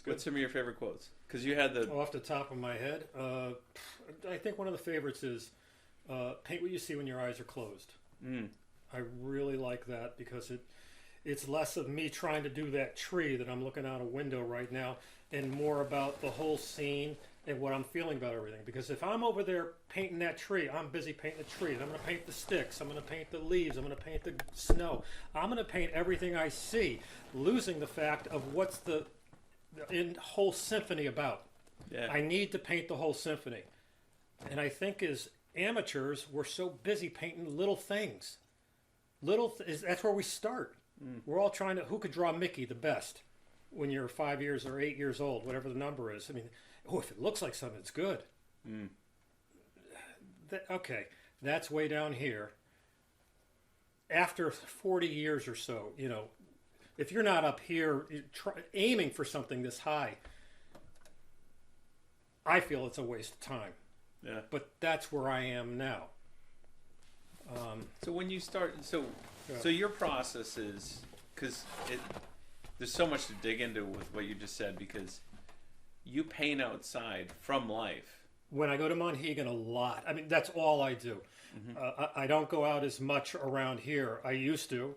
good. What's some of your favorite quotes? Because you had the Off the top of my head, I think one of the favorites is paint what you see when your eyes are closed. mm, I really like that because it's less of me trying to do that tree that I'm looking out a window right now and more about the whole scene and what I'm feeling about everything. Because if I'm over there painting that tree, I'm busy painting the tree. And I'm going to paint the sticks. I'm going to paint the leaves. I'm going to paint the snow. I'm going to paint everything I see, losing the fact of what's the whole symphony about. yeah. I need to paint the whole symphony. And I think as amateurs, we're so busy painting little things. That's where we start. We're all trying to, who could draw Mickey the best when you're 5 years or 8 years old, whatever the number is. I mean, if it looks like something, it's good. Mm. Okay, that's way down here. After 40 years or so, if you're not up here aiming for something this high, I feel it's a waste of time. Yeah. But that's where I am now. So when you start, so your process is, because there's so much to dig into with what you just said, because you paint outside from life. When I go to Monhegan a lot, I mean, that's all I do. Mm-hmm. I don't go out as much around here. I used to.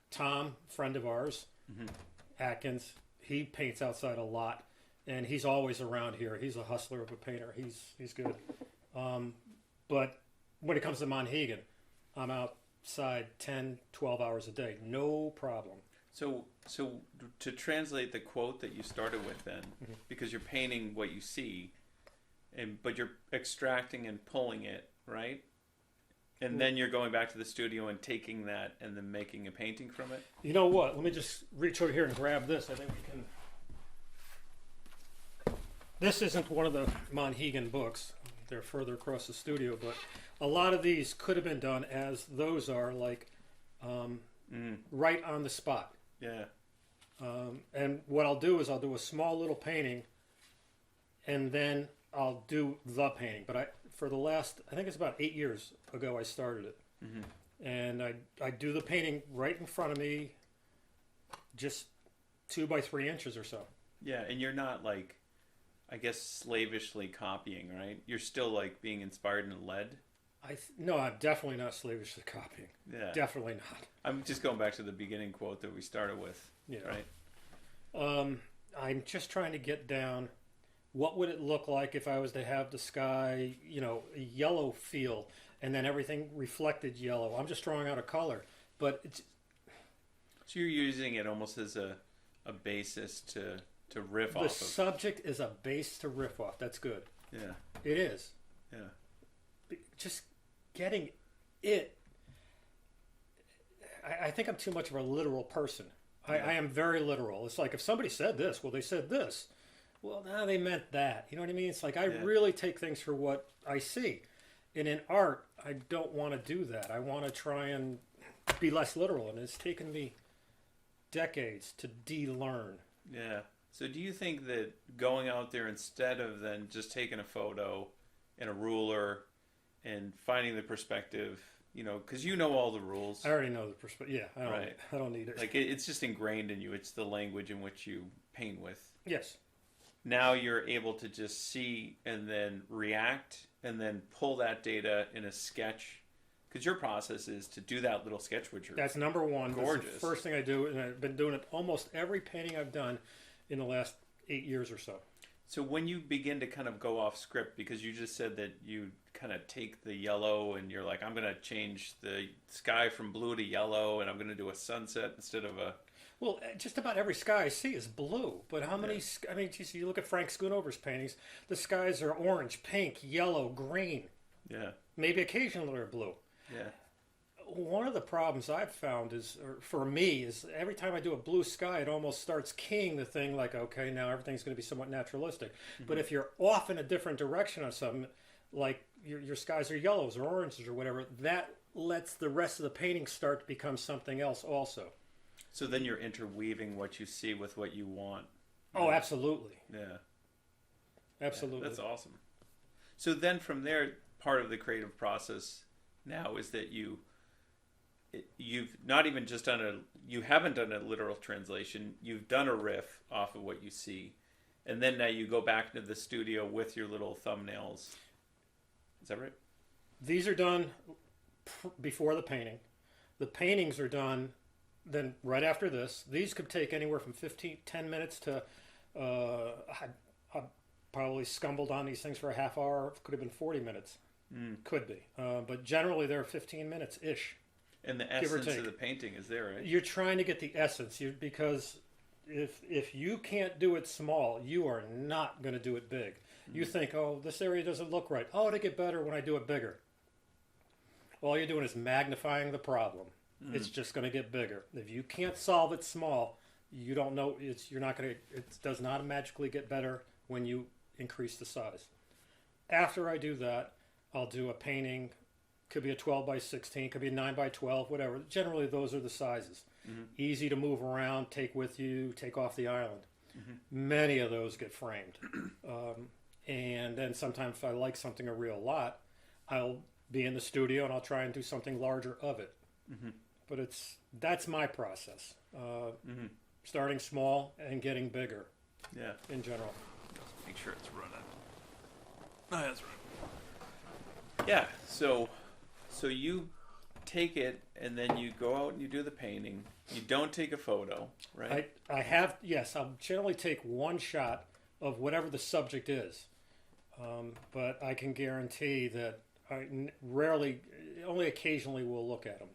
Tom, friend of ours, Mm-hmm. Atkins, he paints outside a lot, and he's always around here. He's a hustler of a painter. He's good. But when it comes to Monhegan, I'm outside 10, 12 hours a day. No problem. So to translate the quote that you started with then, because you're painting what you see, but you're extracting and pulling it, right? And then you're going back to the studio and taking that and then making a painting from it? You know what? Let me just reach over here and grab this. I think we can... This isn't one of the Monhegan books. They're further across the studio, but a lot of these could have been done as those are, like right on the spot. Yeah. And what I'll do is I'll do a small little painting, and then I'll do the painting. But for the last, I think it's about 8 years ago, I started it. Mm-hmm. And I do the painting right in front of me, just 2 by 3 inches or so. Yeah, and you're not like, I guess, slavishly copying, right? You're still like being inspired and led. No, I'm definitely not slavishly copying. Yeah. Definitely not. I'm just going back to the beginning quote that we started with. Yeah. Right. I'm just trying to get down. What would it look like if I was to have the sky, a yellow feel, and then everything reflected yellow? I'm just drawing out a color, but so you're using it almost as a basis to riff off of. The subject is a base to riff off. That's good. Yeah. It is. Yeah. Just getting it. I think I'm too much of a literal person. I am very literal. It's like if somebody said this, well, they said this. Well, no, they meant that. You know what I mean? It's like I really take things for what I see. And in art, I don't want to do that. I want to try and be less literal. And it's taken me decades to de-learn. Yeah. So do you think that going out there instead of then just taking a photo and a ruler and finding the perspective, because you know all the rules. I already know the perspective. Yeah, I don't need it. Like it's just ingrained in you. It's the language in which you paint with. Yes. Now you're able to just see and then react and then pull that data in a sketch. Because your process is to do that little sketch, which are that's number one. Gorgeous. That's the first thing I do, and I've been doing it almost every painting I've done in the last 8 years or so. So when you begin to kind of go off script, because you just said that you kind of take the yellow and you're like, I'm going to change the sky from blue to yellow and I'm going to do a sunset instead of a... Well, just about every sky I see is blue. But how many... Yeah. I mean, geez, you look at Frank Schoonover's paintings, the skies are orange, pink, yellow, green. Yeah. Maybe occasionally they're blue. Yeah. One of the problems I've found is, or for me, is every time I do a blue sky, it almost starts keying the thing like, okay, now everything's going to be somewhat naturalistic. Mm-hmm. But if you're off in a different direction on something, like your skies are yellows or oranges or whatever, that lets the rest of the painting start to become something else also. So then you're interweaving what you see with what you want. Oh, absolutely. Yeah. Absolutely. Yeah, that's awesome. So then from there, part of the creative process now is that you you've not even just you haven't done a literal translation. You've done a riff off of what you see, and then now you go back into the studio with your little thumbnails. Is that right? These are done before the painting. The paintings are done then right after this. These could take anywhere from 10 minutes to, I probably scumbled on these things for a half hour. It could have been 40 minutes. Could be. But generally they're 15 minutes-ish. And the essence of the painting is there, right? You're trying to get the essence because if you can't do it small, you are not going to do it big. You think, oh, this area doesn't look right. Oh, it'll get better when I do it bigger. All you're doing is magnifying the problem. It's just going to get bigger. If you can't solve it small, you don't know. You're not going to. It does not magically get better when you increase the size. After I do that, I'll do a painting. Could be a 12 by 16. Could be a 9 by 12. Whatever. Generally, those are the sizes. Easy to move around, take with you, take off the island. Many of those get framed. And then sometimes if I like something a real lot, I'll be in the studio and I'll try and do something larger of it. But that's my process. Starting small and getting bigger. Yeah. In general. Let's make sure it's running. Oh, that's right. Yeah. So you take it and then you go out and you do the painting. You don't take a photo, right? I'll generally take one shot of whatever the subject is. But I can guarantee that I only occasionally will look at them.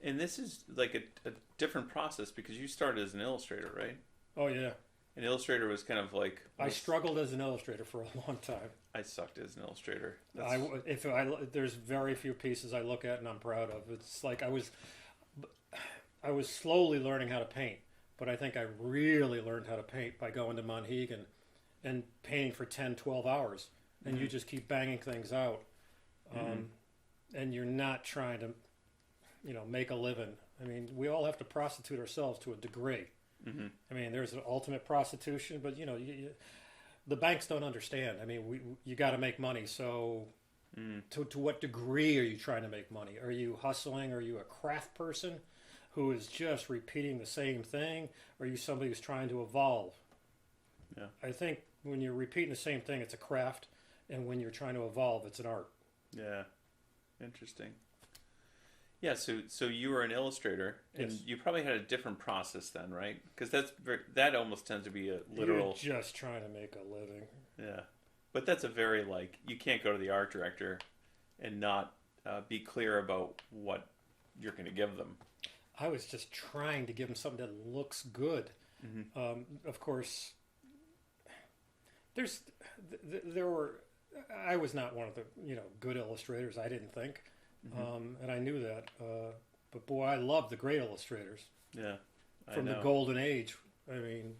And this is like a different process because you started as an illustrator, right? Oh, yeah. An illustrator was kind of like... I struggled as an illustrator for a long time. I sucked as an illustrator. There's very few pieces I look at and I'm proud of. It's like I was slowly learning how to paint, but I think I really learned how to paint by going to Monhegan and painting for 10, 12 hours. And you just keep banging things out. And you're not trying to, make a living. I mean, we all have to prostitute ourselves to a degree. I mean, there's an ultimate prostitution, but, the banks don't understand. I mean, you got to make money. So to what degree are you trying to make money? Are you hustling? Are you a craft person who is just repeating the same thing? Or are you somebody who's trying to evolve? Yeah. I think when you're repeating the same thing, it's a craft. And when you're trying to evolve, it's an art. Yeah. Interesting. Yeah, so you were an illustrator, and you probably had a different process then, right? Because that almost tends to be a literal... You're just trying to make a living. Yeah. But that's a very, you can't go to the art director and not be clear about what you're going to give them. I was just trying to give them something that looks good. Of course, I was not one of the, good illustrators, I didn't think. And I knew that. But boy, I love the great illustrators. Yeah. From the golden age. I mean...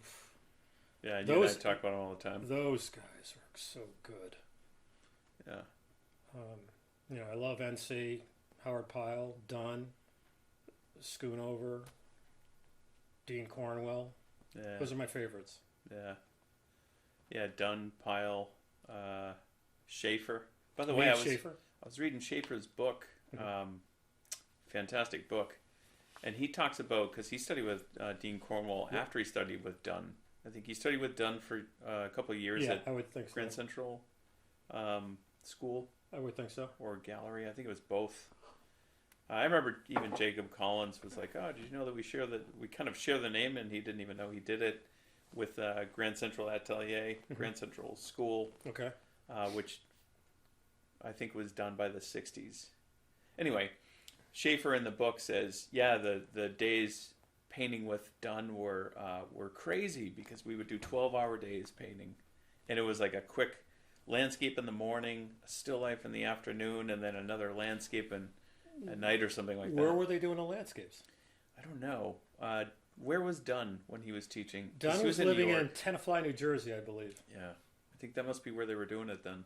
Yeah, I talk about them all the time. Those guys are so good. Yeah. I love NC, Howard Pyle, Dunn, Schoonover, Dean Cornwell. Yeah. Those are my favorites. Yeah. Yeah, Dunn, Pyle, Schaefer. By the way, I was reading Schaefer's book, fantastic book, and he talks about, because he studied with Dean Cornwell after he studied with Dunn. I think he studied with Dunn for a couple of years at I would think so. Grand Central School. I would think so. Or Gallery. I think it was both. I remember even Jacob Collins was like, "Oh, did you know that we kind of share the name?" And he didn't even know he did it with Grand Central Atelier, Grand Central School. Okay. Which I think was done by the 60s. Anyway, Schaefer in the book says, the days painting with Dunn were crazy because we would do 12-hour days painting. And it was like a quick landscape in the morning, a still life in the afternoon, and then another landscape at night or something like that. Where were they doing the landscapes? I don't know. Where was Dunn when he was teaching? Dunn was living in Tenafly, New Jersey, I believe. Yeah. I think that must be where they were doing it then.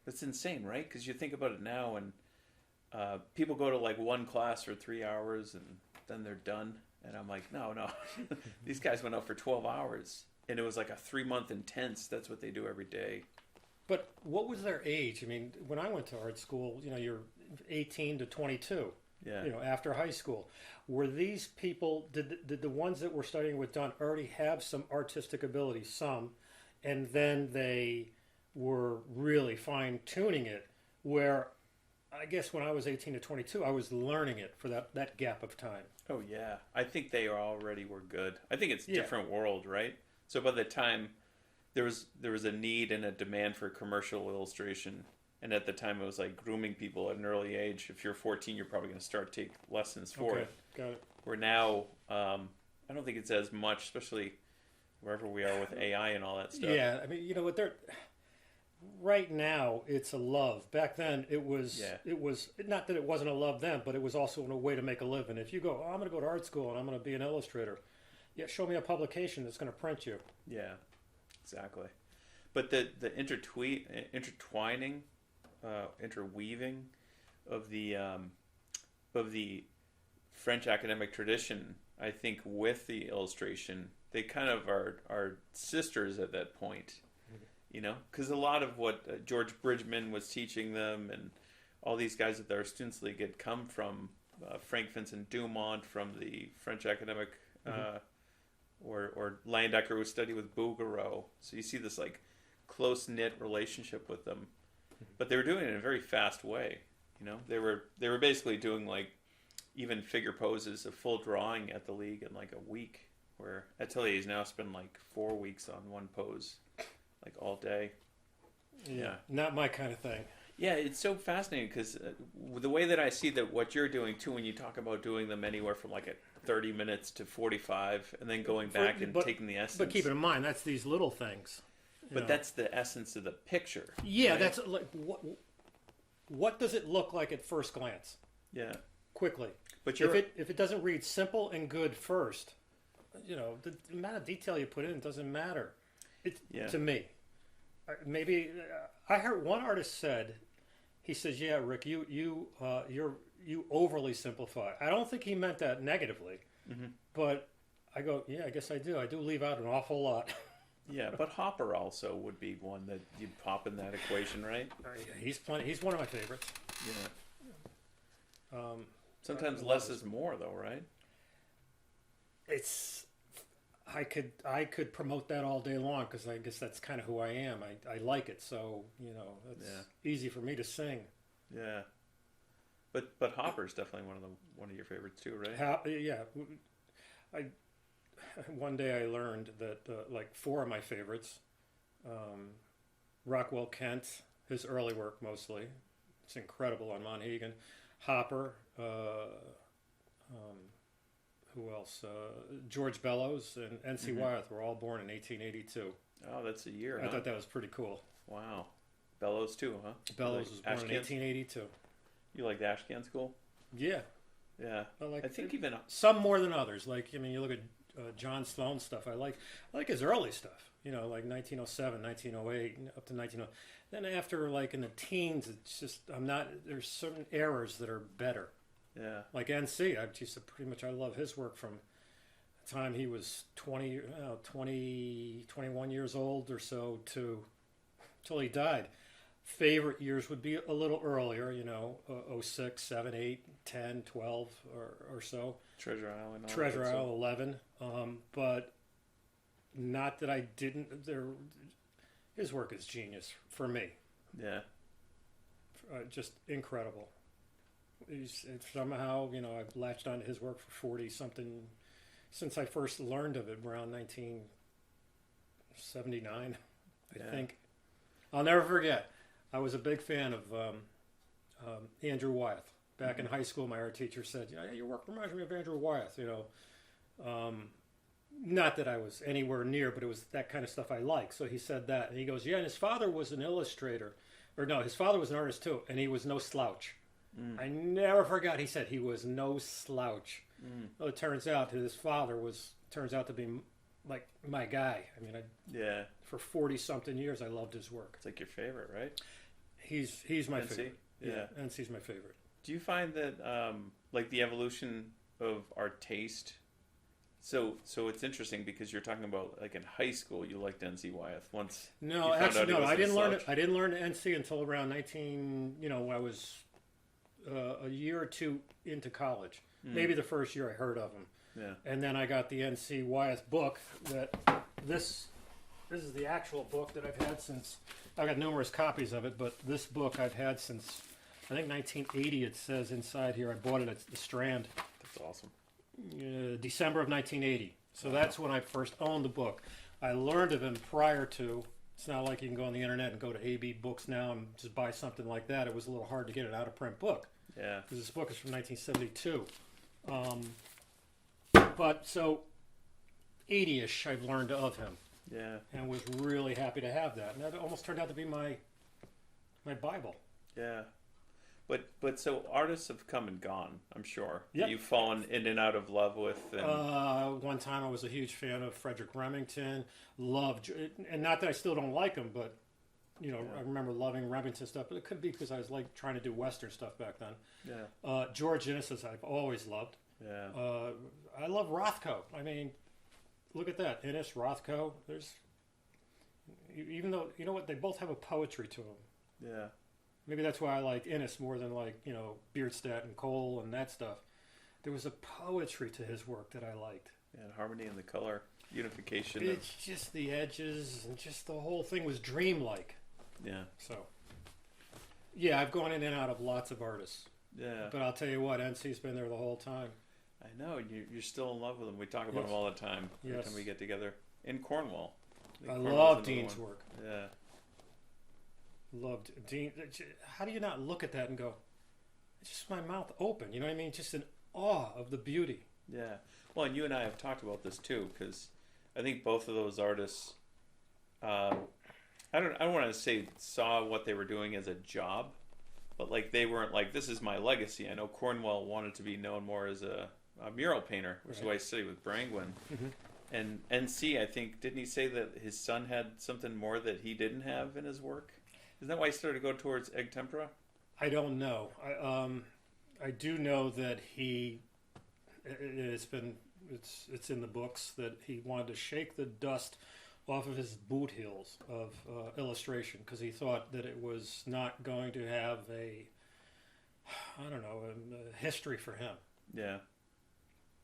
That's insane, right? Because you think about it now, and people go to one class for 3 hours, and then they're done. And I'm like, no. These guys went out for 12 hours. And it was like a 3-month intense. That's what they do every day. But what was their age? I mean, when I went to art school, you're 18 to 22. Yeah. After high school. Were these people, did the ones that were studying with Dunn already have some artistic ability, some, and then they were really fine-tuning it, where I guess when I was 18 to 22, I was learning it for that gap of time. Oh yeah, I think they already were good. I think it's a different world, right? So by the time there was a need and a demand for commercial illustration, and at the time it was like grooming people at an early age. If you're 14, you're probably going to start take lessons for it. Got it. Where now, I don't think it's as much, especially wherever we are with AI and all that stuff. Yeah, I mean, you know what? Right now, it's a love. Back then, it was not that it wasn't a love then, but it was also a way to make a living. If you go, I'm going to go to art school and I'm going to be an illustrator, show me a publication that's going to print you. Yeah, exactly. But the intertwining, interweaving of the French academic tradition, I think, with the illustration, they kind of are sisters at that point. Because a lot of what George Bridgman was teaching them and all these guys at their Students' League had come from Frank Vincent Dumont from the French academic, or Landecker, who studied with Bouguereau. So you see this like close-knit relationship with them. But they were doing it in a very fast way. They were basically doing like even figure poses, a full drawing at the league in like a week, where Atelier's now spend like 4 weeks on one pose. Like all day. Yeah, not my kind of thing. Yeah, it's so fascinating because the way that I see that what you're doing too, when you talk about doing them anywhere from like 30 minutes to 45, and then going back and taking the essence. But keep in mind, that's these little things. But that's the essence of the picture. Yeah, right? That's like what does it look like at first glance? Yeah, quickly. But if it doesn't read simple and good first, the amount of detail you put in doesn't matter. To me. Maybe I heard one artist said, he says, "Yeah, Rick, you overly simplify." I don't think he meant that negatively, but I go, "Yeah, I guess I do. I do leave out an awful lot." Yeah, but Hopper also would be one that you'd pop in that equation, right? He's one of my favorites. Yeah. Sometimes less is more, though, right? I could promote that all day long because I guess that's kind of who I am. I like it, so it's easy for me to sing. Yeah, but Hopper's definitely one of your favorites too, right? One day I learned that like 4 of my favorites, Rockwell Kent, his early work mostly, it's incredible on Monhegan, Hopper. Who else? George Bellows and N.C. Wyeth were all born in 1882. Oh, that's a year. I thought that was pretty cool. Wow. Bellows too, huh? Bellows was born in 1882. You like the Ashcan school? Yeah. Yeah. I think even some more than others. Like you look at John Sloan stuff. I like his early stuff. Like 1907, 1908, up to 1900. Then after like in the teens, it's just there's certain eras that are better. Yeah. Like NC, pretty much I love his work from the time he was 21 years old or so till he died. Favorite years would be a little earlier, 06, 7, 8, 10, 12 or so. Treasure Island. Treasure Isle, 11. But not that I didn't. His work is genius for me. Yeah. Just incredible. Somehow, I've latched onto his work for 40-something since I first learned of it around 1979, I think. I'll never forget. I was a big fan of Andrew Wyeth. Back in high school, my art teacher said, your work reminds me of Andrew Wyeth, Not that I was anywhere near, but it was that kind of stuff I like. So he said that. And he goes, and his father was an illustrator. Or no, his father was an artist too, and he was no slouch. I never forgot he said he was no slouch. Well, it turns out his father turns out to be like my guy. I mean, for 40-something years, I loved his work. It's like your favorite, right? He's my favorite. Yeah, NC's my favorite. Do you find that like the evolution of our taste? So it's interesting because you're talking about like in high school you liked NC Wyeth once. No, actually no. I didn't learn it. I didn't learn NC until around 19. When I was a year or two into college. Maybe the first year I heard of him. Yeah. And then I got the N.C. Wyeth book. This is the actual book that I've had since. I've got numerous copies of it, but this book I've had since I think 1980. It says inside here. I bought it at the Strand. That's awesome. December of 1980. So that's when I first owned the book. I learned of him prior to. It's not like you can go on the internet and go to AB Books now and just buy something like that. It was a little hard to get an out-of-print book. Yeah. Because this book is from 1972. But so 80-ish I've learned of him. Yeah. And was really happy to have that. And that almost turned out to be my Bible. Yeah. But so artists have come and gone, I'm sure. Yep. You've fallen in and out of love with. And... One time I was a huge fan of Frederick Remington. Loved, and not that I still don't like him, but I remember loving Remington stuff. But it could be because I was like trying to do Western stuff back then. Yeah. George Innes I've always loved. Yeah. I love Rothko. I mean, look at that, Innes, Rothko. There's, even though they both have a poetry to them. Yeah. Maybe that's why I liked Innes more than Beardstadt and Cole and that stuff. There was a poetry to his work that I liked. Yeah, and harmony in the color, unification. It's just the edges and just the whole thing was dreamlike. Yeah. So, yeah, I've gone in and out of lots of artists. Yeah. But I'll tell you what, NC's been there the whole time. I know, you're still in love with them. We talk about them all the time. Every time we get together. In Cornwell. I love Dean's work. Yeah. Loved Dean. How do you not look at that and go, it's just my mouth open? You know what I mean? Just in awe of the beauty. Yeah. Well, and you and I have talked about this too, because I think both of those artists, I don't want to say saw what they were doing as a job, but like they weren't like, this is my legacy. I know Cornwell wanted to be known more as a mural painter, which is why I studied with Brangwyn. Mm-hmm. And NC, I think, didn't he say that his son had something more that he didn't have in his work? Isn't that why he started to go towards egg tempera? I don't know. I do know that it's in the books that he wanted to shake the dust off of his boot heels of illustration because he thought that it was not going to have a history for him. Yeah.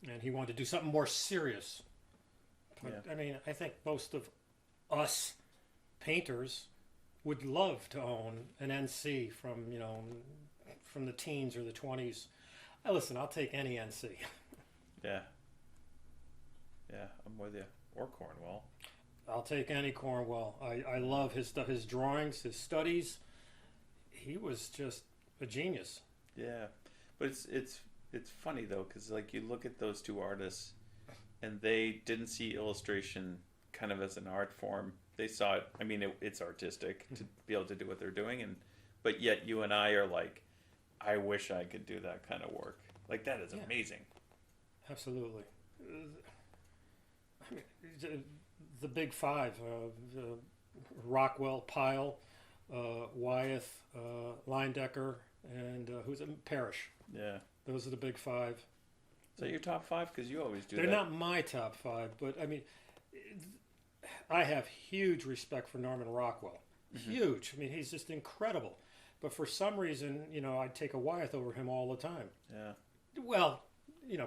And he wanted to do something more serious. But, yeah. I mean, I think most of us painters would love to own an NC from the teens or the 20s. Listen, I'll take any NC. Yeah. Yeah, I'm with you. Or Cornwell. I'll take any Cornwell. I love his stuff, his drawings, his studies. He was just a genius. Yeah, but it's funny though, because like you look at those two artists, and they didn't see illustration kind of as an art form. They saw it. I mean, it's artistic to be able to do what they're doing, but yet you and I are like, I wish I could do that kind of work. Like that is amazing. Absolutely. I mean, the big five: Rockwell, Pyle, Wyeth, Leyendecker, and who's it? Parrish. Yeah. Those are the big five. Is that your top five? Because you always do They're that. not my top five, but I mean, I have huge respect for Norman Rockwell. Mm-hmm. Huge. I mean, he's just incredible. But for some reason, I'd take a Wyeth over him all the time. Yeah. Well,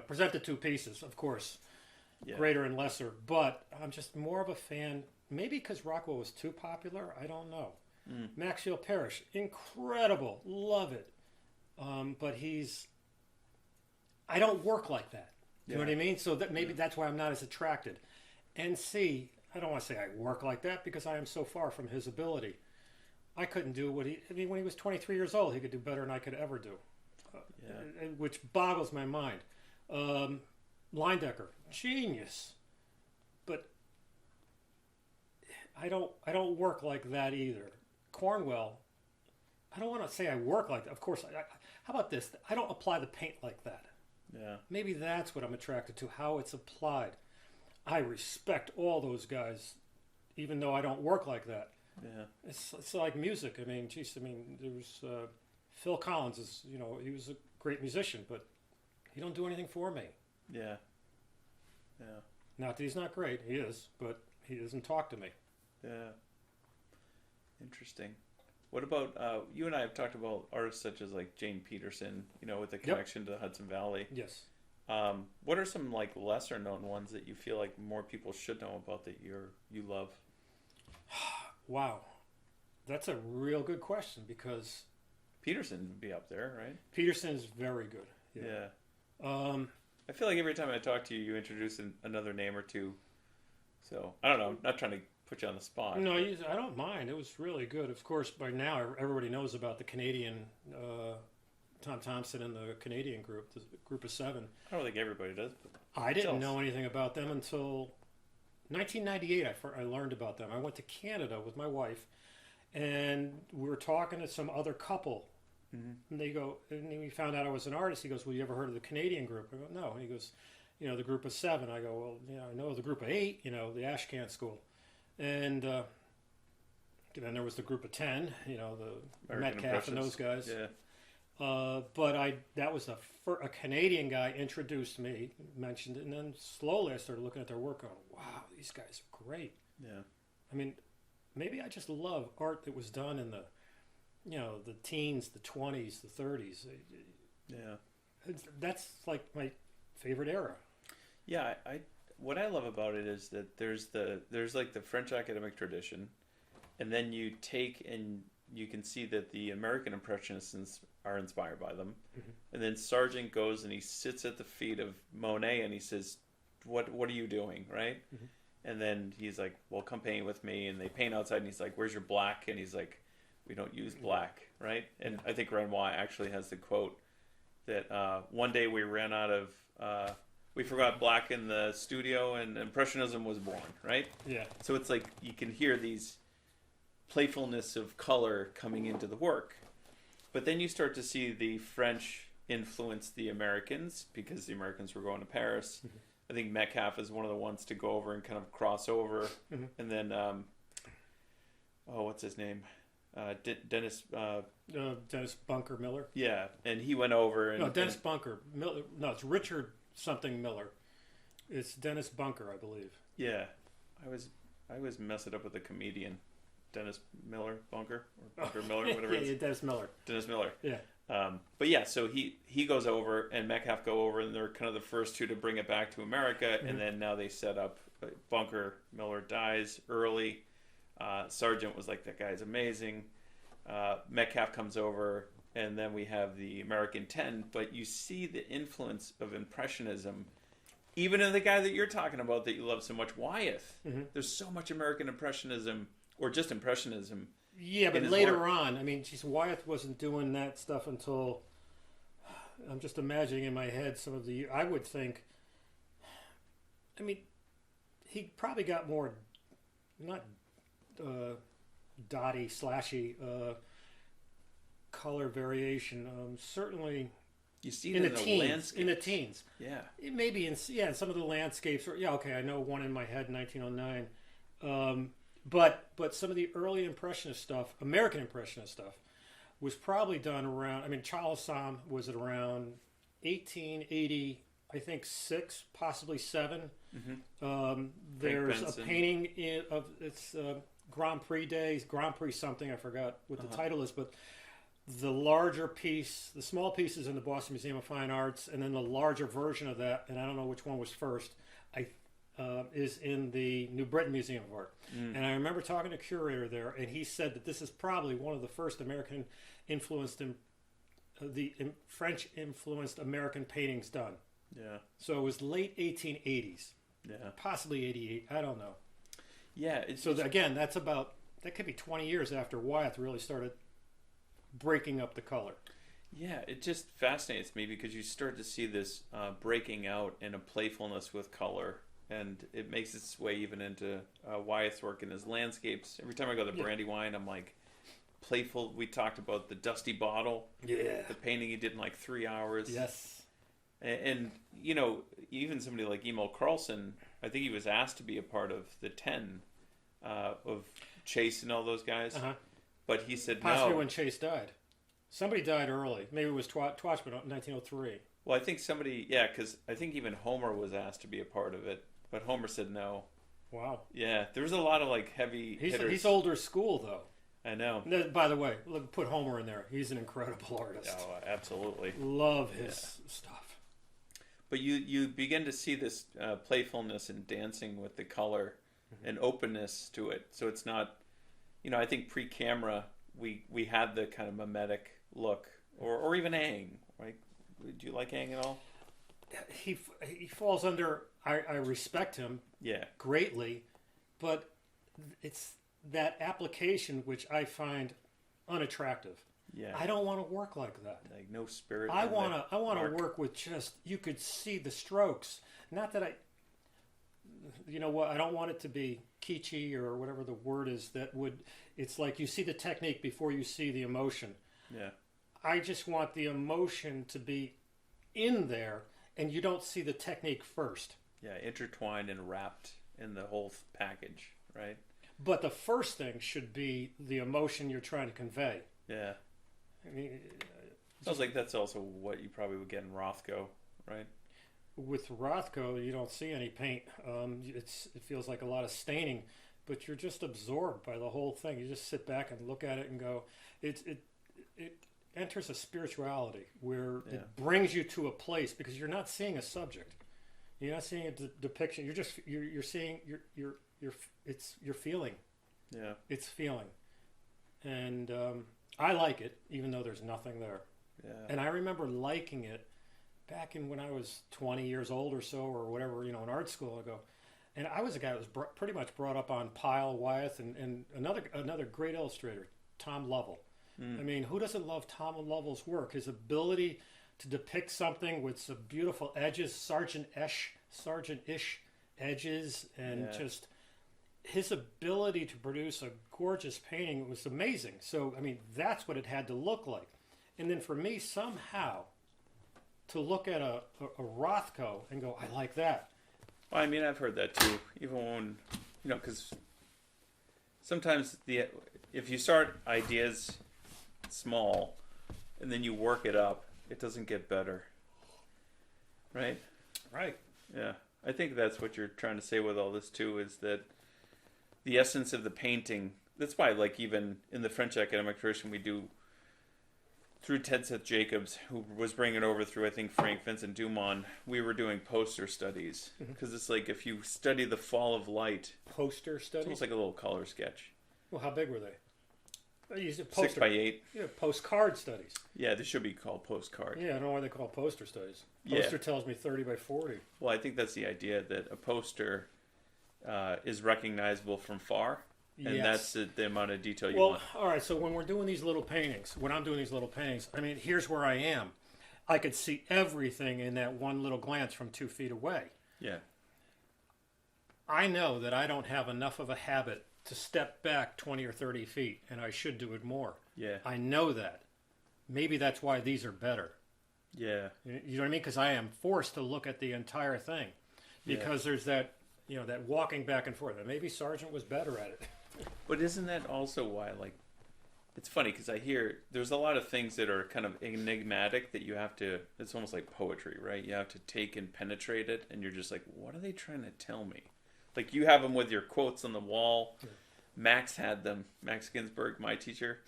present the two pieces, of course. Yeah. Greater and lesser. But I'm just more of a fan, maybe because Rockwell was too popular. I don't know. Maxfield Parrish, incredible. Love it. But I don't work like that. You know what I mean? So that maybe that's why I'm not as attracted. NC, I don't want to say I work like that because I am so far from his ability. I couldn't do when he was 23 years old, he could do better than I could ever do. Which boggles my mind. Leyendecker, genius. But I don't work like that either. Cornwell, I don't want to say I work like that. Of course, how about this? I don't apply the paint like that. Yeah. Maybe that's what I'm attracted to, how it's applied. I respect all those guys, even though I don't work like that. Yeah. It's like music. I mean, there was Phil Collins. He was a great musician, but he don't do anything for me. Yeah. Yeah. Not that he's not great. He is, but he doesn't talk to me. Yeah. Interesting. What about you and I have talked about artists such as like Jane Peterson, with the connection to the Hudson Valley. Yes. What are some like lesser known ones that you feel like more people should know about that you love? Wow, that's a real good question because Peterson would be up there, right? Peterson is very good. Yeah. I I feel like every time I talk to you, you introduce another name or two. So I don't know. I'm not trying to put you on the spot. No, I don't mind. It was really good. Of course, by now everybody knows about the Canadian Tom Thompson and the Canadian group, the group of 7. I don't think everybody does. But I didn't know anything about them until 1998. I learned about them. I went to Canada with my wife, and we were talking to some other couple. And they go, and we found out I was an artist. He goes, "Well, you ever heard of the Canadian group?" I go, "No." And he goes, "The group of 7." I go, "Well, I know the group of 8. The Ashcan School." And then there was the group of 10. The Metcalf and those guys. Yeah. But that was a Canadian guy introduced me, mentioned it, and then slowly I started looking at their work, going, "Wow, these guys are great." Yeah. I mean, maybe I just love art that was done in the teens, the 20s, the 30s. Yeah. That's like my favorite era. Yeah, what I love about it is that there's like the French academic tradition, and then you take and you can see that the American Impressionists are inspired by them. And then Sargent goes and he sits at the feet of Monet and he says, what are you doing, right? And then he's like, "Well, come paint with me." And they paint outside and he's like, "Where's your black?" And he's like, "We don't use black," right? And I think Renoir actually has the quote that one day we ran out of, we forgot black in the studio and Impressionism was born, right? Yeah. So it's like you can hear these playfulness of color coming into the work. But then you start to see the French influence the Americans because the Americans were going to Paris. I think Metcalf is one of the ones to go over and kind of cross over. And then, what's his name? Dennis Bunker Miller. Yeah, and he went over and Dennis Bunker Miller. No, it's Richard something Miller. It's Dennis Bunker, I believe. Yeah, I was messing up with a comedian, Dennis Miller Bunker or Bunker Miller, whatever it is. Yeah, Dennis Miller. Dennis Miller. Yeah. But yeah, so he goes over and Metcalf go over, and they're kind of the first two to bring it back to America, and then now they set up. Bunker Miller dies early. Sargent was like, "That guy's amazing." Metcalf comes over, and then we have the American 10. But you see the influence of Impressionism, even in the guy that you're talking about that you love so much, Wyeth. There's so much American Impressionism, or just Impressionism. Yeah, but later on, I mean, Wyeth wasn't doing that stuff until, I'm just imagining in my head some of the, I would think, I mean, he probably got more, not dotty, slashy color variation. Certainly, you see in it the in teens. landscapes. In the teens, yeah, it maybe in some of the landscapes. Or, okay, I know one in my head, 1909. But some of the early Impressionist stuff, American Impressionist stuff, was probably done around. I mean, Charles Sam was at around 1880. I think 6, possibly 7. There's a painting of it's Grand Prix Days, Grand Prix something, I forgot what the title is, but the larger piece, the small piece is in the Boston Museum of Fine Arts, and then the larger version of that, and I don't know which one was first, is in the New Britain Museum of Art. And I remember talking to a curator there, and he said that this is probably one of the first American influenced, French influenced American paintings done. Yeah. So it was late 1880s. Yeah. Possibly 88. I don't know. Yeah. Again, that could be 20 years after Wyeth really started breaking up the color. Yeah, it just fascinates me because you start to see this breaking out and a playfulness with color, and it makes its way even into Wyeth's work in his landscapes. Every time I go to Brandywine, I'm like, playful. We talked about the Dusty Bottle. Yeah. The painting he did in like 3 hours. Yes. And even somebody like Emil Carlson, I think he was asked to be a part of the 10 of Chase and all those guys. But he said Possibly no. when Chase died. Somebody died early. Maybe it was Twatchman in 1903. Well, I think because I think even Homer was asked to be a part of it, but Homer said no. Wow. Yeah, there was a lot of like heavy hitters. He's older school, though. I know. By the way, look, put Homer in there. He's an incredible artist. Oh, absolutely. Love his stuff. But you begin to see this playfulness and dancing with the color and openness to it. So it's not, I think pre-camera we had the kind of mimetic look, or even Aang, right? Do you like Aang at all? He falls under. I respect him. Yeah. Greatly, but it's that application which I find unattractive. Yeah. I don't want to work like that. Like no spirit. I want to work with just, you could see the strokes. Not that you know what, I don't want it to be kitschy or whatever the word is it's like you see the technique before you see the emotion. Yeah. I just want the emotion to be in there and you don't see the technique first. Yeah, intertwined and wrapped in the whole package, right? But the first thing should be the emotion you're trying to convey. Yeah. I mean, Sounds like that's also what you probably would get in Rothko, right? With Rothko, you don't see any paint. It feels like a lot of staining, but you're just absorbed by the whole thing. You just sit back and look at it and go. It enters a spirituality where it brings you to a place because you're not seeing a subject. You're not seeing a depiction. You're seeing you're feeling. Yeah. It's feeling, and I like it even though there's nothing there. Yeah. And I remember liking it back in when I was 20 years old or so, or whatever, in art school ago. And I was a guy that was pretty much brought up on Pyle, Wyeth, and another great illustrator, Tom Lovell. I mean, who doesn't love Tom Lovell's work? His ability to depict something with some beautiful edges, Sargent-ish edges, and just his ability to produce a gorgeous painting was amazing. So, I mean, that's what it had to look like. And then for me, somehow, to look at a Rothko and go, I like that. Well, I mean, I've heard that too. Even when, because sometimes if you start ideas small and then you work it up, it doesn't get better. Right? Right. Yeah. I think that's what you're trying to say with all this too, is that the essence of the painting, that's why, like, even in the French academic tradition, we do, through Ted Seth Jacobs, who was bringing it over through, I think, Frank Vincent Dumont, we were doing poster studies. Because it's like, if you study the fall of light... Poster studies? It's almost like a little color sketch. Well, how big were they? 6x8. Yeah, postcard studies. Yeah, they should be called postcard. Yeah, I don't know why they call poster studies. Yeah. Poster tells me 30 by 40. Well, I think that's the idea, that a poster is recognizable from far. And that's the amount of detail you want. All right, so when we're doing these little paintings, when I'm doing these little paintings, I mean, here's where I am. I could see everything in that one little glance from 2 feet away. Yeah. I know that I don't have enough of a habit to step back 20 or 30 feet, and I should do it more. Yeah. I know that. Maybe that's why these are better. Yeah. You know what I mean? Because I am forced to look at the entire thing. Because there's that, that walking back and forth. And maybe Sargent was better at it. But isn't that also why, like, it's funny because I hear there's a lot of things that are kind of enigmatic that you have to, it's almost like poetry, right? You have to take and penetrate it, and you're just like, what are they trying to tell me? Like, you have them with your quotes on the wall. Yeah. Max had them, Max Ginsberg, my teacher,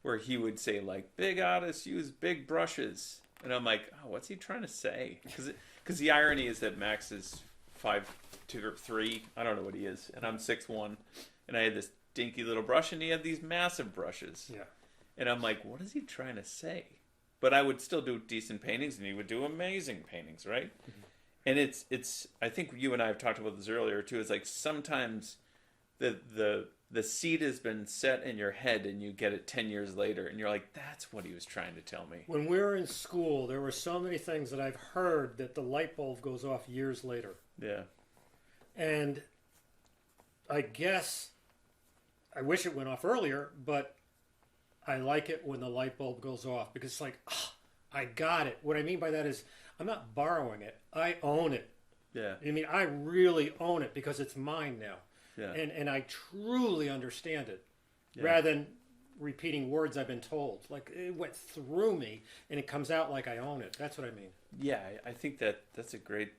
where he would say, like, big artists use big brushes. And I'm like, oh, what's he trying to say? Because the irony is that Max is 5'2" or 3, I don't know what he is, and I'm 6'1", and I had this dinky little brush, and he had these massive brushes. Yeah. And I'm like, what is he trying to say? But I would still do decent paintings, and he would do amazing paintings, right? Mm-hmm. And it's. I think you and I have talked about this earlier too. It's like sometimes the seed has been set in your head, and you get it 10 years later, and you're like, that's what he was trying to tell me. When we were in school, there were so many things that I've heard that the light bulb goes off years later. Yeah. And I guess I wish it went off earlier, but I like it when the light bulb goes off because it's like, I got it. What I mean by that is I'm not borrowing it. I own it. Yeah. I mean, I really own it because it's mine now. Yeah. And I truly understand it rather than repeating words I've been told. Like, it went through me and it comes out like I own it. That's what I mean. Yeah, I think that's a great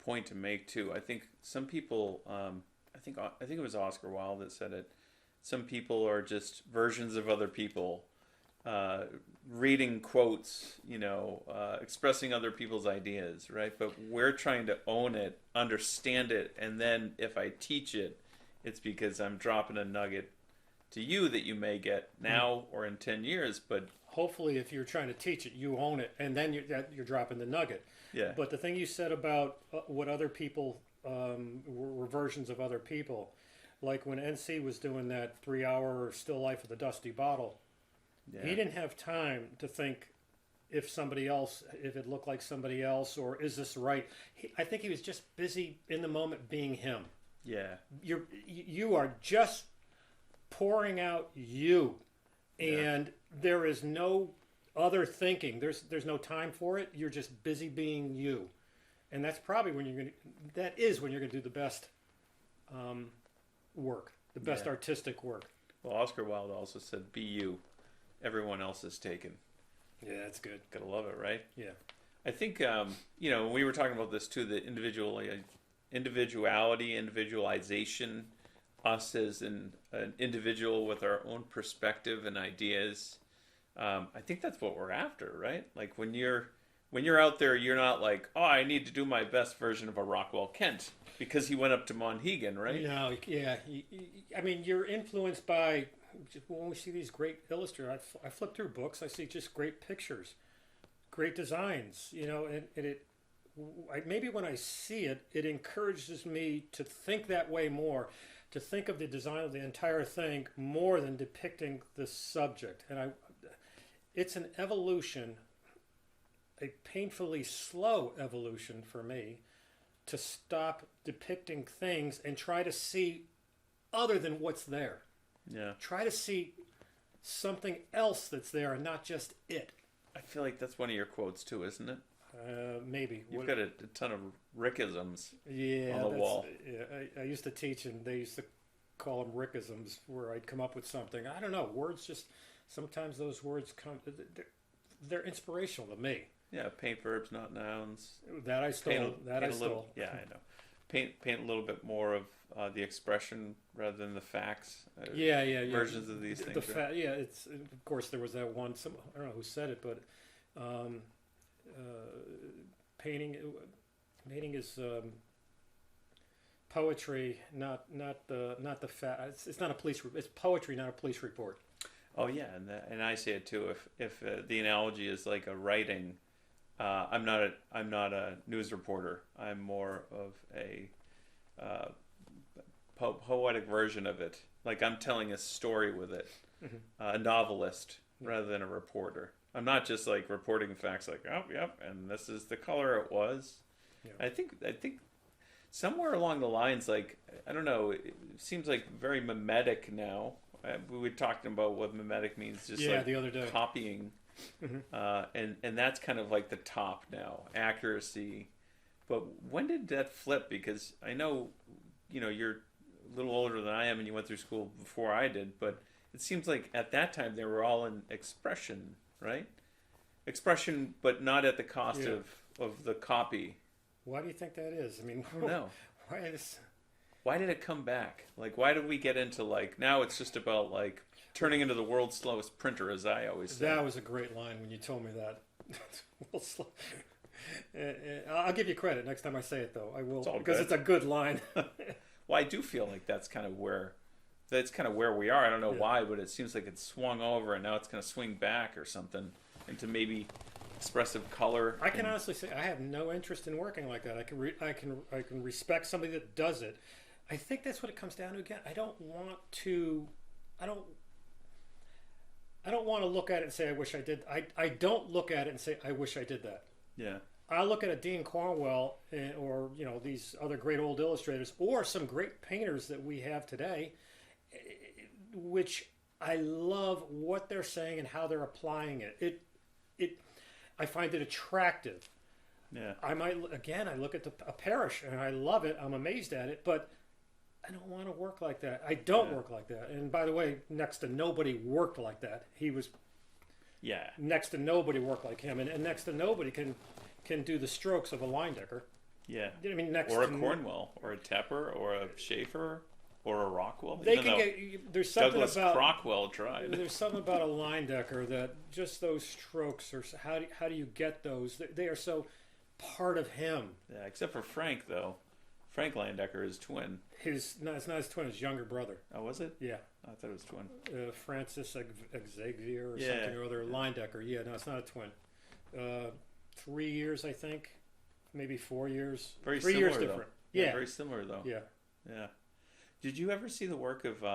point to make too. I think some people, I think it was Oscar Wilde that said it, Some people are just versions of other people, reading quotes, expressing other people's ideas, right? But we're trying to own it, understand it, and then if I teach it, it's because I'm dropping a nugget to you that you may get now or in 10 years. But hopefully, if you're trying to teach it, you own it, and then you're dropping the nugget. yeah, But the thing you said about what other people were versions of other people, like when NC was doing that 3-hour still life of the dusty bottle, yeah, he didn't have time to think if it looked like somebody else, or is this right? I think he was just busy in the moment being him. yeah, You are just pouring out you, and there is no other thinking. There's no time for it. You're just busy being you, and that's probably when you're going to do the best work, the best artistic work. Well, Oscar Wilde also said, "Be you. Everyone else is taken." Yeah, that's good. Gotta love it, right? Yeah. I think when we were talking about this too, the individuality, individualization, us as an individual with our own perspective and ideas. I think that's what we're after, right? Like when you're out there, you're not like, oh, I need to do my best version of a Rockwell Kent because he went up to Monhegan, right? No, yeah. I mean, you're influenced by, when we see these great illustrators, I flip through books, I see just great pictures, great designs, and maybe when I see it, it encourages me to think that way more, to think of the design of the entire thing more than depicting the subject. And it's an evolution, a painfully slow evolution for me, to stop depicting things and try to see other than what's there. Yeah. Try to see something else that's there and not just it. I feel like that's one of your quotes too, isn't it? Maybe. You've got a ton of Rickisms on the wall. Yeah, I used to teach, and they used to call them Rickisms, where I'd come up with something. I don't know. Words just, sometimes those words they're inspirational to me. Yeah, paint verbs, not nouns. That I stole. Yeah, I know. Paint a little bit more of the expression rather than the facts. Yeah. Versions of these things. It's, of course, there was that one. I don't know who said it, but painting is poetry, not the fact. It's not a police. It's poetry, not a police report. Oh yeah, and I say it too. If the analogy is like a writing, I'm not a news reporter. I'm more of a poetic version of it. Like I'm telling a story with it. Mm-hmm. A novelist rather than a reporter. I'm not just like reporting facts. Like, oh, yep, and this is the color it was. Yeah. I think somewhere along the lines, like, I don't know, it seems like very mimetic now. We were talking about what mimetic means, just like the other day. Copying, and that's kind of like the top now, accuracy. But when did that flip? Because I know, you're a little older than I am, and you went through school before I did. But it seems like at that time they were all in expression, right? Expression, but not at the cost of the copy. Why do you think that is? I mean, I don't know. Why did it come back? Like, why did we get into, like, now it's just about, like, turning into the world's slowest printer, as I always say. That was a great line when you told me that. I'll give you credit next time I say it, though. I will, because it's a good line. Well, I do feel like that's kind of where we are. I don't know why, but it seems like it's swung over, and now it's going to swing back or something into maybe expressive color. I can honestly say I have no interest in working like that. I can respect somebody that does it. I think that's what it comes down to again. I don't want to look at it and say I wish I did. I don't look at it and say I wish I did that. Yeah. I look at a Dean Cornwell or these other great old illustrators or some great painters that we have today, which I love what they're saying and how they're applying it. I find it attractive. Yeah. I look at a Parrish and I love it. I'm amazed at it, but I don't want to work like that. I don't work like that. And by the way, next to nobody worked like that. He was. Yeah. Next to nobody worked like him, and next to nobody can do the strokes of a Leindecker. Yeah. I mean, or a Cornwell, or a Tepper, or a Schaefer. or a Rockwell. They even can though get. There's something Douglas about Crockwell tried. There's something about a line decker that just those strokes are. How do you get those? They are so part of him. Yeah, except for Frank though. Frank Landecker is twin. It's not his twin. His younger brother. Oh, was it? Yeah. I thought it was twin. Francis Xavier or something or other. Line decker. Yeah, no, it's not a twin. 3 years, I think. Maybe 4 years. Very 3 similar, years different. Though. Yeah, very similar though. Yeah. Yeah. Did you ever see the work of?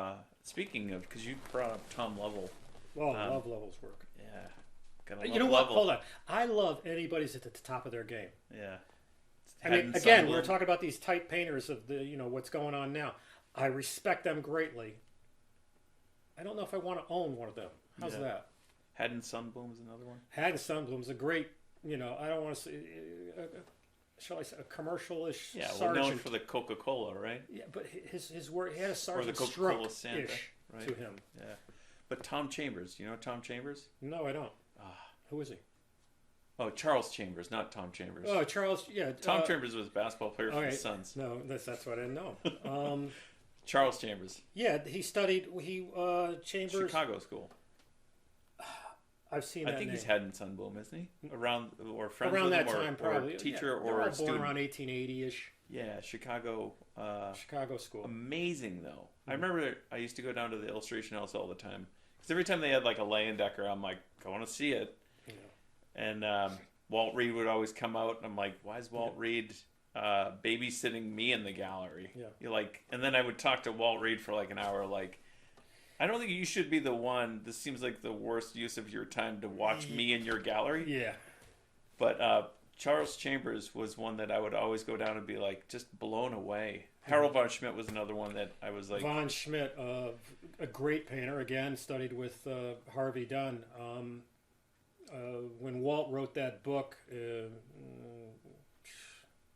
Speaking of, because you brought up Tom Lovell. Well, I love Lovell's work. Yeah. Gotta You know love what? Lovell. Hold on. I love anybody's at the top of their game. Yeah. I mean, again, we're talking about these type painters of the, what's going on now. I respect them greatly. I don't know if I want to own one of them. How's that? Haddon Sunbloom's another one. Haddon Sunbloom's a great, I don't want to say, shall I say, a commercial-ish Yeah, well, sergeant. known for the Coca-Cola, right? Yeah, but his work, he had a Or the sergeant Coca-Cola Santa, stroke-ish right? to him. Yeah. But Tom Chambers, you know Tom Chambers? No, I don't. Who is he? Oh, Charles Chambers, not Tom Chambers. Oh, Charles, yeah. Tom Chambers was a basketball player for the Suns. No, that's what I didn't know. Charles Chambers. Yeah, he studied, Chambers. Chicago school. I've seen that I think name. he's Haddon Sunbloom, isn't he? Around or that time, probably. Or teacher yeah, or all a student. born around 1880-ish. Yeah, Chicago. Chicago school. Amazing though. I remember I used to go down to the illustration house all the time because every time they had like a Leyendecker, I'm like, I want to see it. Yeah. And Walt Reed would always come out, and I'm like, why is Walt Reed babysitting me in the gallery? Yeah. You're like, and then I would talk to Walt Reed for like an hour, like, I don't think you should be the one. This seems like the worst use of your time to watch me in your gallery. Yeah. But Charles Chambers was one that I would always go down and be like, just blown away. Harold von Schmidt was another one that I was like. Von Schmidt, a great painter, again, studied with Harvey Dunn. When Walt wrote that book,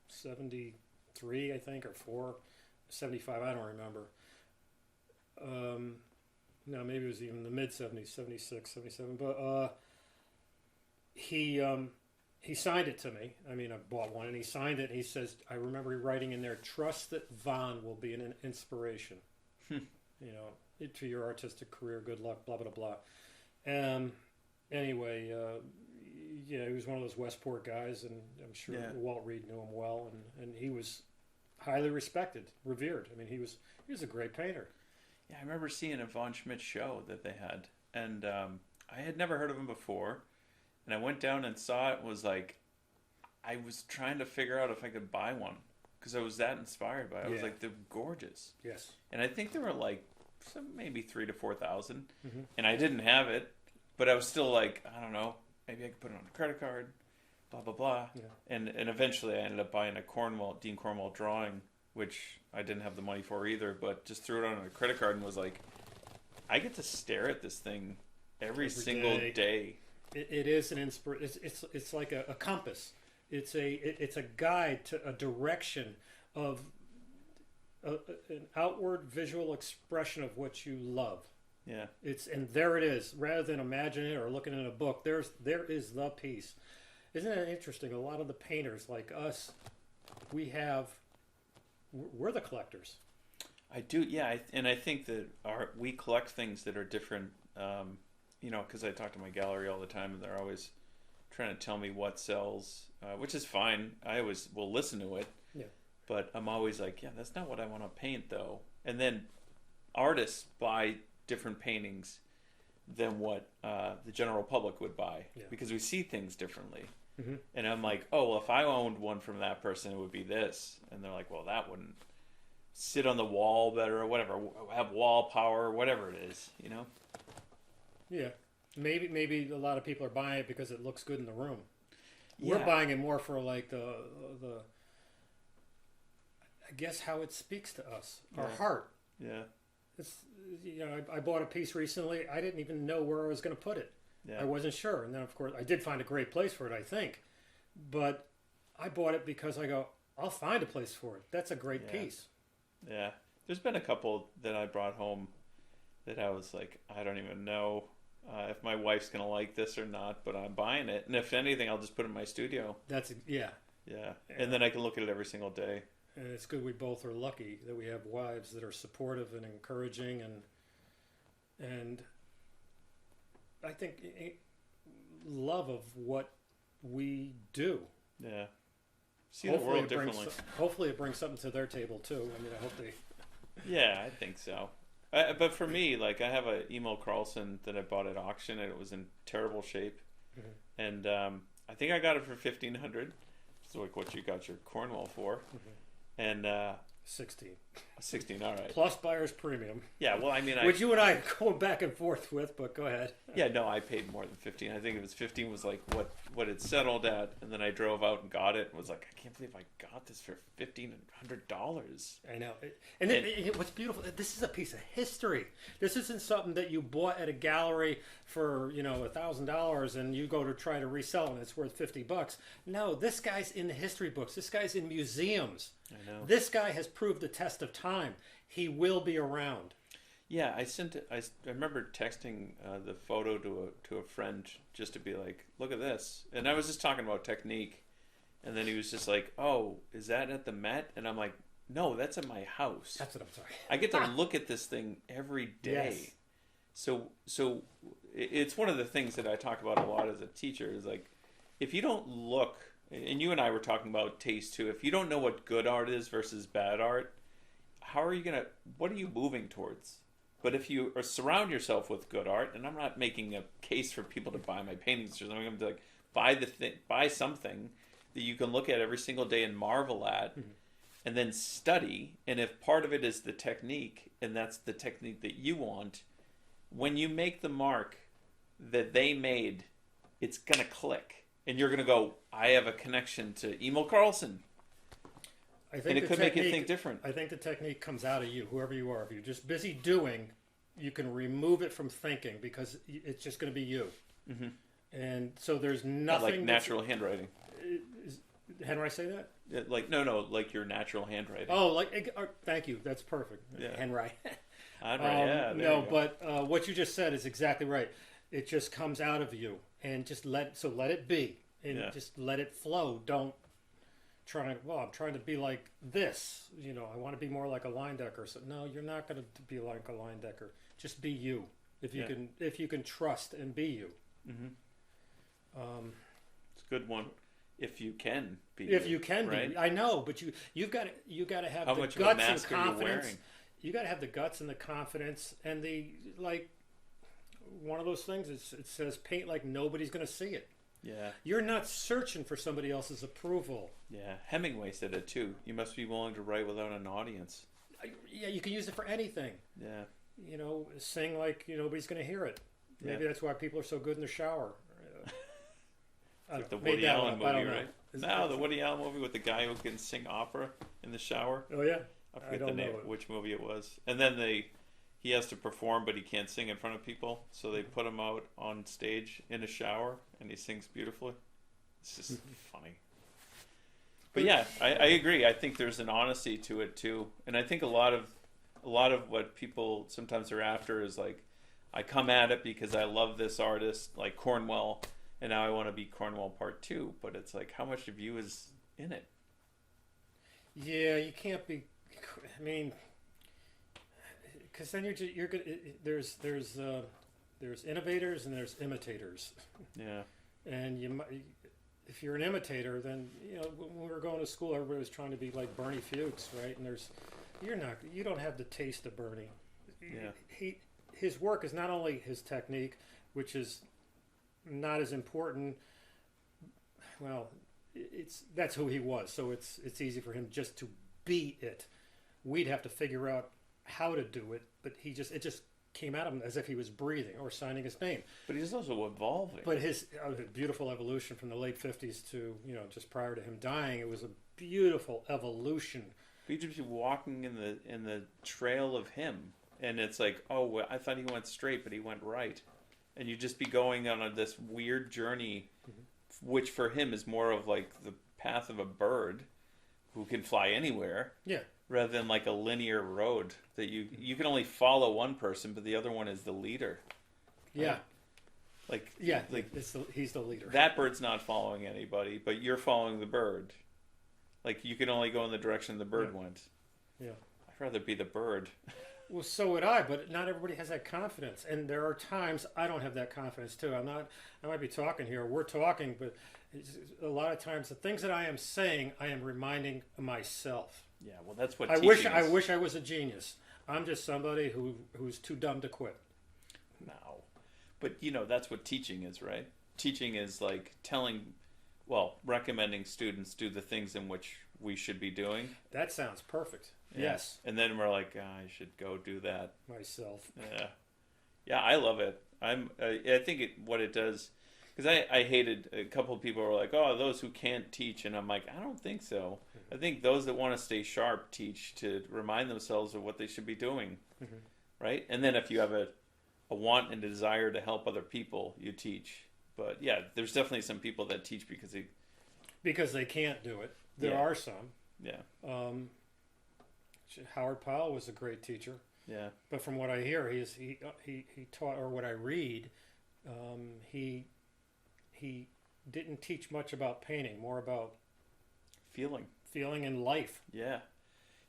73, I think, or 4, 75, I don't remember. No, maybe it was even the mid-70s, 76, 77. But he signed it to me. I mean, I bought one, and he signed it, and he says, I remember writing in there, trust that Von will be an inspiration, to your artistic career, good luck, blah, blah, blah. Anyway, he was one of those Westport guys, and I'm sure Walt Reed knew him well, and he was highly respected, revered. I mean, he was a great painter. Yeah, I remember seeing a Von Schmidt show that they had, and I had never heard of him before, and I went down and saw it, and was like, I was trying to figure out if I could buy one, because I was that inspired by it. I was like, they're gorgeous. Yes. And I think they were like, maybe 3,000 to 4,000, and I didn't have it, but I was still like, I don't know, maybe I could put it on a credit card, blah, blah, blah. Yeah. And eventually I ended up buying a Dean Cornwell drawing, which I didn't have the money for either, but just threw it on a credit card and was like, I get to stare at this thing every single day. It is an inspiration. It's like a compass. It's a guide to a direction of an outward visual expression of what you love. Yeah. And there it is. Rather than imagining it or looking in a book, there is the piece. Isn't it interesting? A lot of the painters like us, we're the collectors. I do, yeah, and I think that we collect things that are different. Because I talk to my gallery all the time, and they're always trying to tell me what sells, which is fine. I always will listen to it. Yeah. But I'm always like, yeah, that's not what I want to paint, though. And then artists buy different paintings than what the general public would buy because we see things differently. Mm-hmm. And I'm like, oh, well, if I owned one from that person, it would be this. And they're like, well, that wouldn't sit on the wall better or whatever, have wall power or whatever it is, Yeah. Maybe a lot of people are buying it because it looks good in the room. Yeah. We're buying it more for like the I guess how it speaks to us, our heart. Yeah. It's I bought a piece recently. I didn't even know where I was going to put it. Yeah. I wasn't sure, and then of course I did find a great place for it, I think. But I bought it because I go, I'll find a place for it. That's a great piece. Yeah. There's been a couple that I brought home that I was like, I don't even know if my wife's going to like this or not, but I'm buying it. And if anything, I'll just put it in my studio. Yeah. And then I can look at it every single day. and it's good we both are lucky that we have wives that are supportive and encouraging, and I think love of what we do. Yeah. See the world differently. Hopefully it brings something to their table too. I mean, I hope they... Yeah, I think so. But for me, like, I have a Emil Carlson that I bought at auction, and it was in terrible shape. Mm-hmm. And I think I got it for $1,500. It's like what you got your Cornwell for. Mm-hmm. And 16. 16, all right. Plus buyer's premium. Yeah, well, I mean... Which you and I are going back and forth with, but go ahead. Yeah, no, I paid more than 15. I think it was 15 was like what it settled at, and then I drove out and got it and was like, I can't believe I got this for $1,500. I know. And what's beautiful, this is a piece of history. This isn't something that you bought at a gallery for, $1,000 and you go to try to resell it and it's worth $50. No, this guy's in the history books. This guy's in museums. I know. This guy has proved the test of time. He will be around. Yeah, I sent it. I remember texting the photo to a friend just to be like, look at this. And I was just talking about technique. And then he was just like, oh, is that at the Met? And I'm like, no, that's at my house. That's what I'm sorry. I get to look at this thing every day. Yes. So it's one of the things that I talk about a lot as a teacher is like, if you don't look, and you and I were talking about taste too, if you don't know what good art is versus bad art, what are you moving towards? But if you surround yourself with good art, and I'm not making a case for people to buy my paintings or something, I'm like, buy something that you can look at every single day and marvel at, mm-hmm. and then study. And if part of it is the technique, and that's the technique that you want, when you make the mark that they made, it's going to click. And you're going to go, I have a connection to Emil Carlson. And it could make you think different. I think the technique comes out of you, whoever you are. If you're just busy doing, you can remove it from thinking because it's just going to be you. Mm-hmm. And so there's nothing... Like natural handwriting. How do I say that? Like your natural handwriting. Oh, thank you. That's perfect. Yeah. Handwriting. Yeah, no, but what you just said is exactly right. It just comes out of you, and just let it be, and just let it flow. Don't try. Well, I'm trying to be like this. I want to be more like a Leyendecker. So no, you're not going to be like a Leyendecker. Just be you. If you can trust and be you. Mm-hmm. It's a good one. If you can be. If you can right? be, I know, but you've got to have How the much guts of a mask and confidence. Are you wearing? You got to have the guts and the confidence and the one of those things. It says paint like nobody's going to see it. Yeah. You're not searching for somebody else's approval. Yeah. Hemingway said it too. You must be willing to write without an audience. Yeah, you can use it for anything. Yeah. Sing like nobody's going to hear it. Maybe that's why people are so good in the shower. It's like the Woody Allen movie, right? No, the Woody Allen movie with the guy who can sing opera in the shower. Oh yeah. I forget the name, which movie it was. And then he has to perform, but he can't sing in front of people, so they put him out on stage in a shower, and he sings beautifully. It's just funny. But yeah, I agree. I think there's an honesty to it too, and I think a lot of what people sometimes are after is like, I come at it because I love this artist, like Cornwell, and now I want to be Cornwell Part 2. But it's like, how much of you is in it? Yeah, you can't be. I mean, because then you're good. There's innovators and there's imitators. Yeah. And if you're an imitator, then when we were going to school, everybody was trying to be like Bernie Fuchs, right? And you don't have the taste of Bernie. Yeah. His work is not only his technique, which is not as important. Well, that's who he was, so it's easy for him just to be it. We'd have to figure out how to do it, but it just came out of him as if he was breathing or signing his name. But he's also evolving. But his beautiful evolution from the late 50s to just prior to him dying, it was a beautiful evolution. You just be walking in the trail of him, and it's like, oh, I thought he went straight, but he went right, and you just be going on this weird journey, mm-hmm. which for him is more of like the path of a bird who can fly anywhere. Yeah. Rather than like a linear road that you can only follow one person, but the other one is the leader. Yeah. He's the leader. That bird's not following anybody, but you're following the bird. Like you can only go in the direction the bird went. Yeah. I'd rather be the bird. Well, so would I, but not everybody has that confidence, and there are times I don't have that confidence too. I'm not. I might be talking here. We're talking, but a lot of times the things that I am saying, I am reminding myself. Yeah, well, that's what I teaching wish. is. I wish I was a genius. I'm just somebody who's too dumb to quit. No. But, that's what teaching is, right? Teaching is like recommending students do the things in which we should be doing. That sounds perfect. Yeah. Yes. And then we're like, I should go do that Myself. Yeah. Yeah, I love it. I think what it does, because I hated, a couple of people were like, oh, those who can't teach. And I'm like, I don't think so. I think those that want to stay sharp teach to remind themselves of what they should be doing. Mm-hmm. Right? And then if you have a want and a desire to help other people, you teach. But yeah, there's definitely some people that teach because they can't do it. There are some. Yeah. Howard Powell was a great teacher. Yeah. But from what I hear, he taught, or what I read, he didn't teach much about painting, more about feeling in life. Yeah.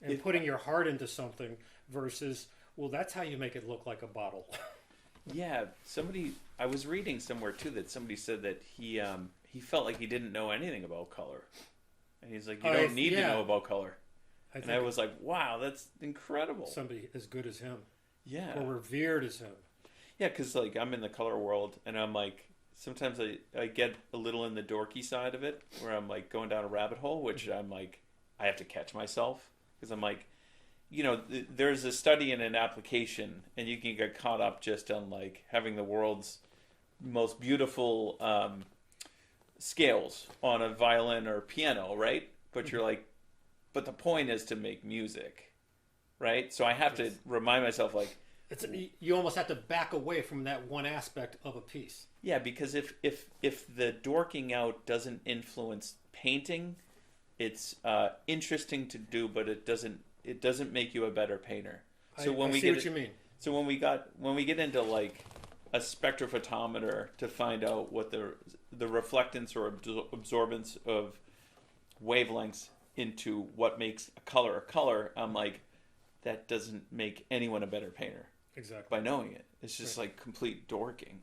And putting your heart into something versus, well, that's how you make it look like a bottle. Yeah. I was reading somewhere too that somebody said that he felt like he didn't know anything about color. And he's like, you don't need to know about color. And I was like, wow, that's incredible. Somebody as good as him. Yeah. Or revered as him. Yeah, because like I'm in the color world and I'm like, sometimes I get a little in the dorky side of it where I'm like going down a rabbit hole, which I'm like, I have to catch myself because I'm like, there's a study and an application and you can get caught up just on like having the world's most beautiful scales on a violin or piano, right? But you're like, but the point is to make music, right? So I have to remind myself, like, you almost have to back away from that one aspect of a piece. Yeah, because if the dorking out doesn't influence painting, it's interesting to do, but it doesn't make you a better painer. So I see what you mean. So when we get into like a spectrophotometer to find out what the reflectance or absorbance of wavelengths into what makes a color, I'm like, that doesn't make anyone a better painter. Exactly. By knowing it. It's just like complete dorking.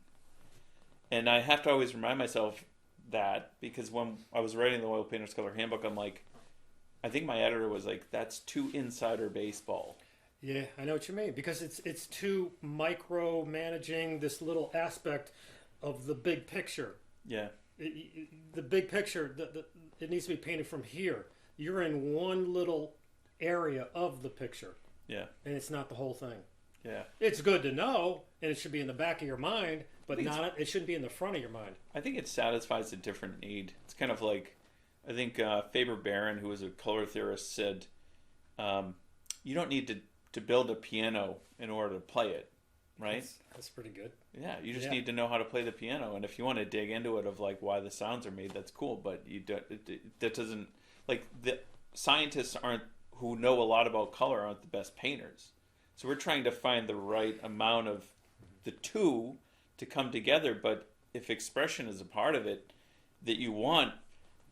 And I have to always remind myself that because when I was writing the Oil Painter's Color Handbook, I'm like, I think my editor was like, that's too insider baseball. Yeah, I know what you mean. Because it's too micro-managing this little aspect of the big picture. Yeah. The big picture, it needs to be painted from here. You're in one little area of the picture. Yeah. And it's not the whole thing. Yeah. It's good to know, and it should be in the back of your mind, but it shouldn't be in the front of your mind. I think it satisfies a different need. It's kind of like, I think Faber-Baron, who was a color theorist, said, you don't need to build a piano in order to play it, right? That's pretty good. Yeah, you just need to know how to play the piano, and if you want to dig into it of like why the sounds are made, that's cool, but that doesn't, like, the scientists who know a lot about color aren't the best painters. So we're trying to find the right amount of the two to come together. But if expression is a part of it that you want,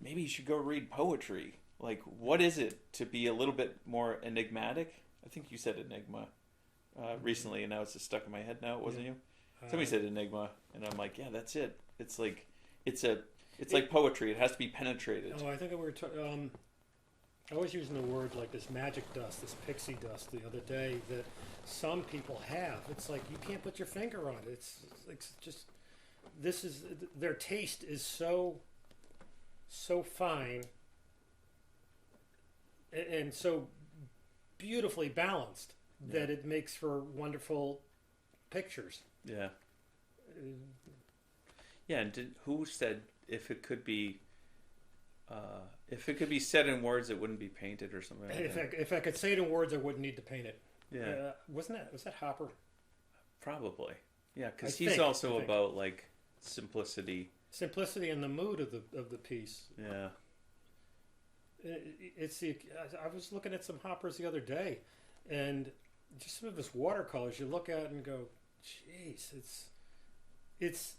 maybe you should go read poetry. Like, what is it to be a little bit more enigmatic? I think you said enigma recently, and now it's just stuck in my head now. It wasn't you? Somebody said enigma, and I'm like, yeah, that's it. It's like like poetry. It has to be penetrated. Oh, I think we were I was using the word like this magic dust, this pixie dust the other day that some people have. It's like you can't put your finger on it. It's like just their taste is so fine and so beautifully balanced that it makes for wonderful pictures. Yeah. Yeah, and who said if it could be said in words, it wouldn't be painted or something like that? If I could say it in words, I wouldn't need to paint it. Yeah. Was that Hopper? Probably. Yeah, because he's also about like simplicity. Simplicity and the mood of the piece. Yeah. I was looking at some Hoppers the other day, and just some of his watercolors. You look at it and go, "Jeez, it's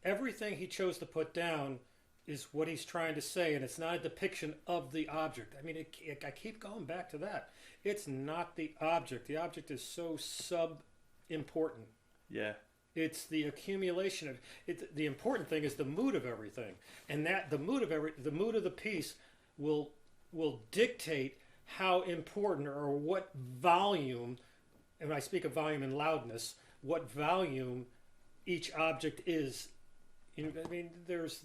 everything he chose to put down is what he's trying to say, and it's not a depiction of the object. I mean, I keep going back to that. It's not the object. The object is so sub-important. Yeah. It's the accumulation of it. The important thing is the mood of everything, and that the mood of the piece will dictate how important or what volume. And when I speak of volume and loudness, what volume each object is. I mean, there's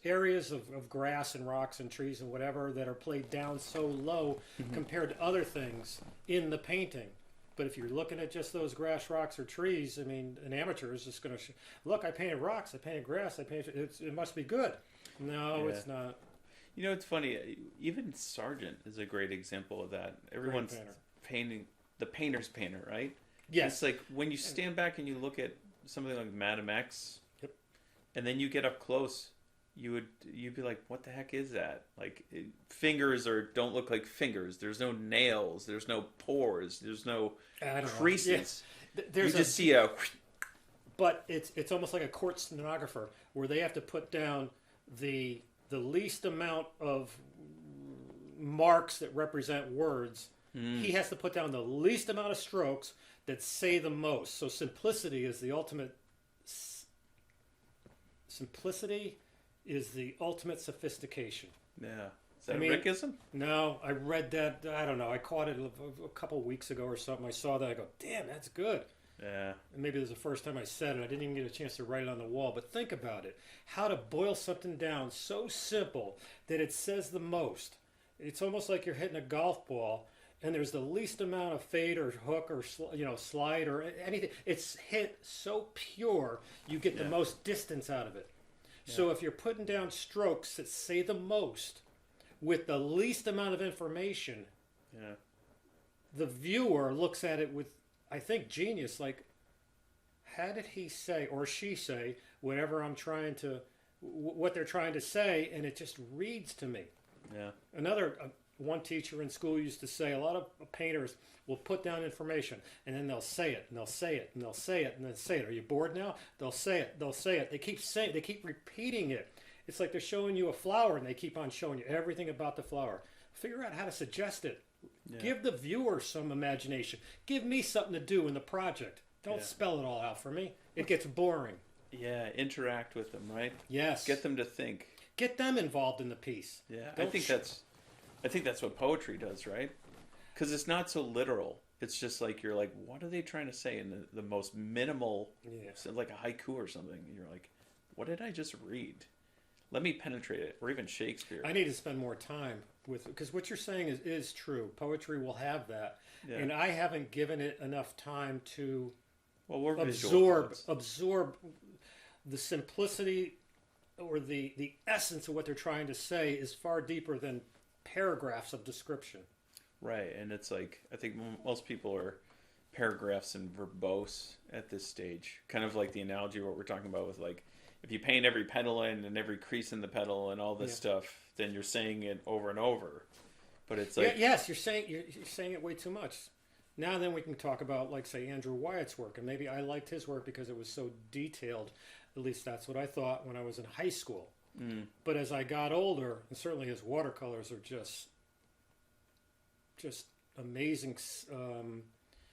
areas of grass and rocks and trees and whatever that are played down so low compared to other things in the painting. But if you're looking at just those grass, rocks, or trees, I mean, an amateur is just going to look. I painted rocks. I painted grass. It must be good. No, it's not. You know, it's funny. Even Sargent is a great example of that. Everyone's painting the painter's painter, right? Yes. It's like when you stand back and you look at something like Madame X. And then you get up close, you'd be like, what the heck is that? Like, fingers don't look like fingers. There's no nails. There's no pores. There's no creases. Yeah. You just see a... But it's almost like a court stenographer where they have to put down the least amount of marks that represent words. He has to put down the least amount of strokes that say the most. So simplicity is the ultimate... Simplicity is the ultimate sophistication. Yeah. Is that a Rickism? No, I read that. I don't know. I caught it a couple weeks ago or something. I saw that. I go, damn, that's good. Yeah. And maybe it was the first time I said it. I didn't even get a chance to write it on the wall. But think about it. How to boil something down so simple that it says the most. It's almost like you're hitting a golf ball and there's the least amount of fade or hook or slide or anything. It's hit so pure, you get the most distance out of it. Yeah. So if you're putting down strokes that say the most with the least amount of information, the viewer looks at it with, I think, genius. Like, how did he say or she say whatever what they're trying to say, and it just reads to me. Yeah. One teacher in school used to say a lot of painters will put down information and then they'll say it and they'll say it and they'll say it and then say it. Are you bored now? They'll say it. They'll say it. They keep repeating it. It's like they're showing you a flower and they keep on showing you everything about the flower. Figure out how to suggest it. Yeah. Give the viewer some imagination. Give me something to do in the project. Don't spell it all out for me. It gets boring. Yeah, interact with them, right? Yes. Get them to think. Get them involved in the piece. Yeah, I think that's what poetry does, right? Because it's not so literal. It's just like you're like, what are they trying to say in the most minimal, like a haiku or something? And you're like, what did I just read? Let me penetrate it, or even Shakespeare. I need to spend more time with, because what you're saying is true. Poetry will have that, and I haven't given it enough time to absorb the simplicity or the essence of what they're trying to say is far deeper than paragraphs of description. Right, and it's like, I think most people are paragraphs and verbose at this stage. Kind of like the analogy of what we're talking about with, like, if you paint every petal in and every crease in the petal and all this stuff, then you're saying it over and over. But it's like... Yes, you're saying it way too much. Now then we can talk about, like, say, Andrew Wyeth's work. And maybe I liked his work because it was so detailed. At least that's what I thought when I was in high school. Mm. But as I got older, and certainly his watercolors are just amazing.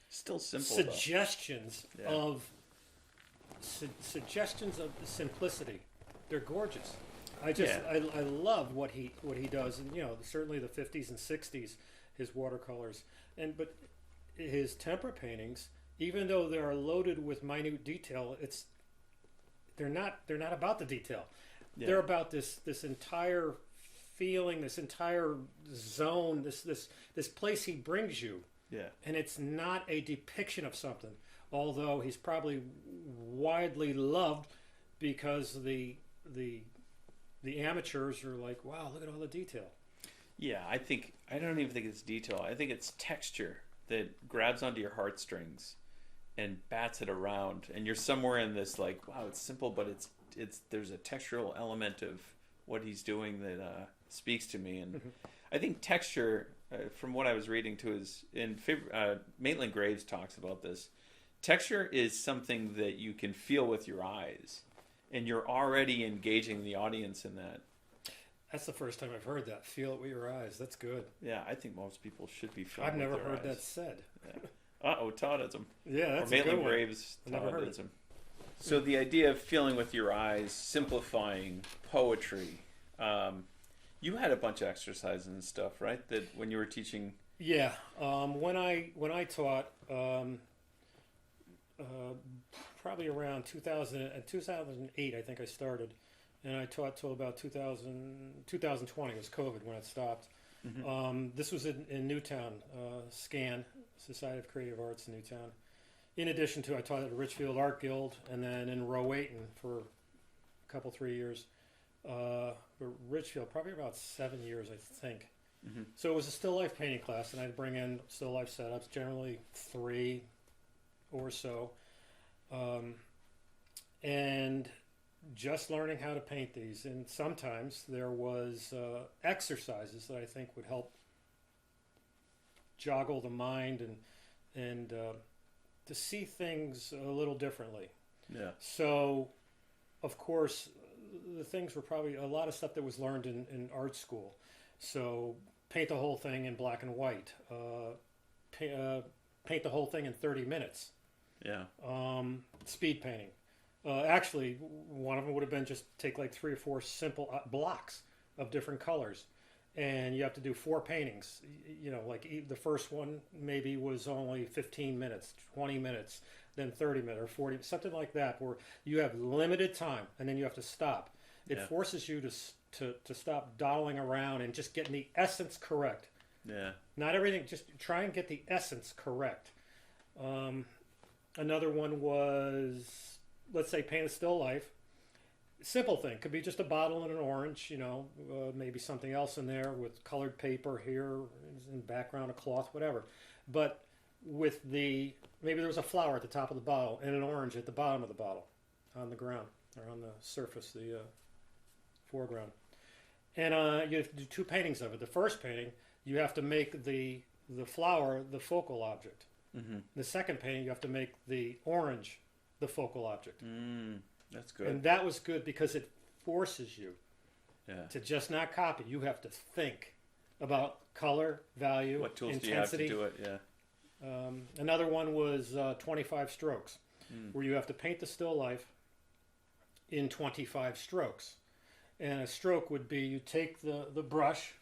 Still simple. Suggestions of simplicity. They're gorgeous. I love what he does, and certainly the 50s and 60s, his watercolors, but his tempera paintings, even though they are loaded with minute detail, they're not about the detail. Yeah. They're about this entire feeling, this entire zone, this place he brings you. Yeah. And it's not a depiction of something, although he's probably widely loved because the amateurs are like, wow, look at all the detail. Yeah, I don't even think it's detail. I think it's texture that grabs onto your heartstrings and bats it around, and you're somewhere in this, like, wow, it's simple, but it's there's a textural element of what he's doing that speaks to me. And I think texture, from what I was reading too, is Maitland Graves talks about this. Texture is something that you can feel with your eyes, and you're already engaging the audience in that. That's the first time I've heard that. Feel it with your eyes. That's good. Yeah, I think most people should be feeling I've never with their heard eyes. that said. Yeah. Toddism. Yeah, that's or a good Maitland one. Graves Never heard it. Toddism. So the idea of feeling with your eyes, simplifying poetry. You had a bunch of exercises and stuff, right? That when you were teaching. Yeah, when I taught, probably around 2008, I think I started, and I taught till about 2020. It was COVID when it stopped. This was in Newtown, SCAN, Society of Creative Arts in Newtown. In addition to, I taught at the Richfield Art Guild, and then in Rowayton for a couple, 3 years. Richfield, probably about 7 years, I think. So it was a still life painting class, and I'd bring in still life setups, generally 3 or so, and just learning how to paint these. And sometimes there was exercises that I think would help joggle the mind and to see things a little differently. Yeah. So, of course, the things were probably a lot of stuff that was learned in art school. So paint the whole thing in black and white. Paint the whole thing in 30 minutes. Yeah. Speed painting. Actually, one of them would have been just take like 3 or 4 simple blocks of different colors. And you have to do 4 paintings. You know, like the first one maybe was only 15 minutes, 20 minutes, then 30 minutes or 40, something like that, where you have limited time and then you have to stop. It forces you to stop dawdling around and just getting the essence correct. Yeah. Not everything, just try and get the essence correct. Another one was, let's say, paint a still life. Simple thing, could be just a bottle and an orange, you know, maybe something else in there with colored paper here, in background, a cloth, whatever. But with maybe there was a flower at the top of the bottle and an orange at the bottom of the bottle on the ground or on the surface, the foreground. And you have to do 2 paintings of it. The first painting, you have to make the flower the focal object. The second painting, you have to make the orange the focal object. That's good. And that was good because it forces you to just not copy. You have to think about color, value, what tools intensity. do you have to do it? Yeah. Another one was 25 strokes, where you have to paint the still life in 25 strokes. And a stroke would be you take the brush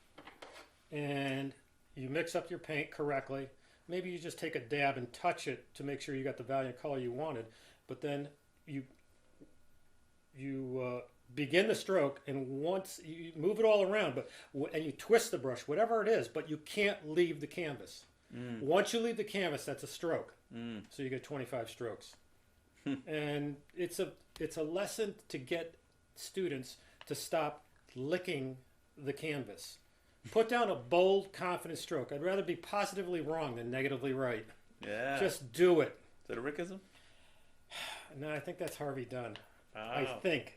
and you mix up your paint correctly. Maybe you just take a dab and touch it to make sure you got the value and color you wanted. But then you begin the stroke, and once you move it all around, and you twist the brush, whatever it is, but you can't leave the canvas. Once you leave the canvas, that's a stroke. So you get 25 strokes. And it's a lesson to get students to stop licking the canvas. Put down a bold, confident stroke. I'd rather be positively wrong than negatively right. Yeah. Just do it. Is that a Rickism? No, I think that's Harvey Dunn. Oh. I think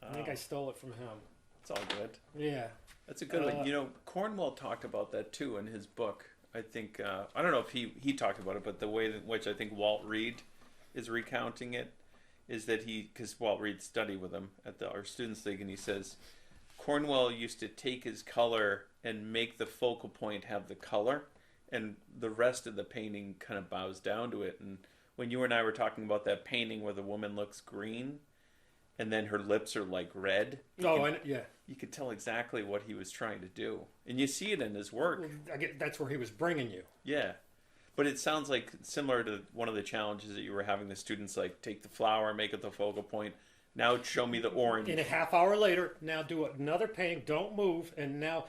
I stole it from him. It's all good. Yeah. That's a good one. You know, Cornwell talked about that too in his book. I think, I don't know if he talked about it, but the way in which I think Walt Reed is recounting it is that because Walt Reed studied with him at our Students' League, and he says Cornwell used to take his color and make the focal point have the color, and the rest of the painting kind of bows down to it. And when you and I were talking about that painting where the woman looks green and then her lips are like red, you could tell exactly what he was trying to do, and you see it in his work. That's where he was bringing you. Yeah. But it sounds like similar to one of the challenges that you were having the students, like, take the flower, make it the focal point. Now show me the orange. And a half hour later, now do another painting. Don't move. And now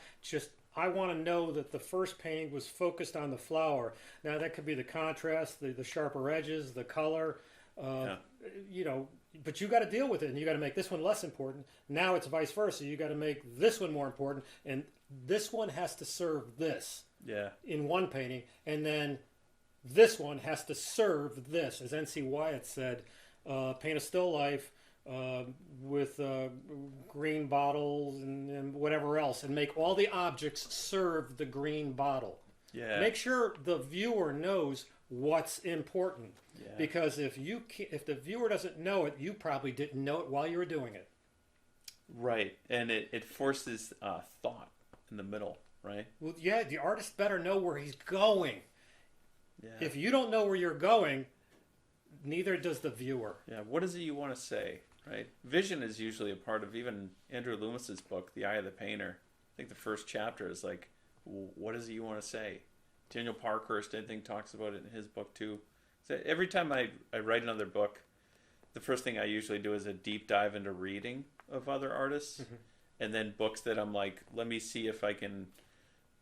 I want to know that the first painting was focused on the flower. Now that could be the contrast, the sharper edges, the color. You know, but you got to deal with it, and you got to make this one less important. Now it's vice versa. You got to make this one more important, and this one has to serve this. Yeah. In one painting, and then this one has to serve this, as N.C. Wyeth said. Paint a still life with green bottles and whatever else, and make all the objects serve the green bottle. Yeah. Make sure the viewer knows what's important. Yeah. Because if the viewer doesn't know it, you probably didn't know it while you were doing it. Right, and it forces thought in the middle, right? Well, yeah, the artist better know where he's going. Yeah. If you don't know where you're going, neither does the viewer. Yeah, what is it you want to say, right? Vision is usually a part of even Andrew Loomis's book, The Eye of the Painter. I think the first chapter is like, what is it you want to say? Daniel Parkhurst, I think, talks about it in his book too. So every time I write another book, the first thing I usually do is a deep dive into reading of other artists, and then books that I'm like, let me see if I can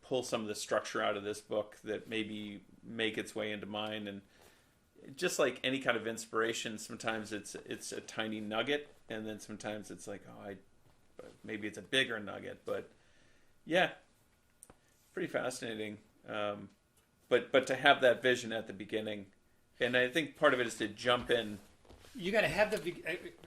pull some of the structure out of this book that maybe make its way into mine. And just like any kind of inspiration, sometimes it's a tiny nugget, and then sometimes it's like, maybe it's a bigger nugget. But yeah, pretty fascinating. But to have that vision at the beginning, and I think part of it is to jump in. You got to have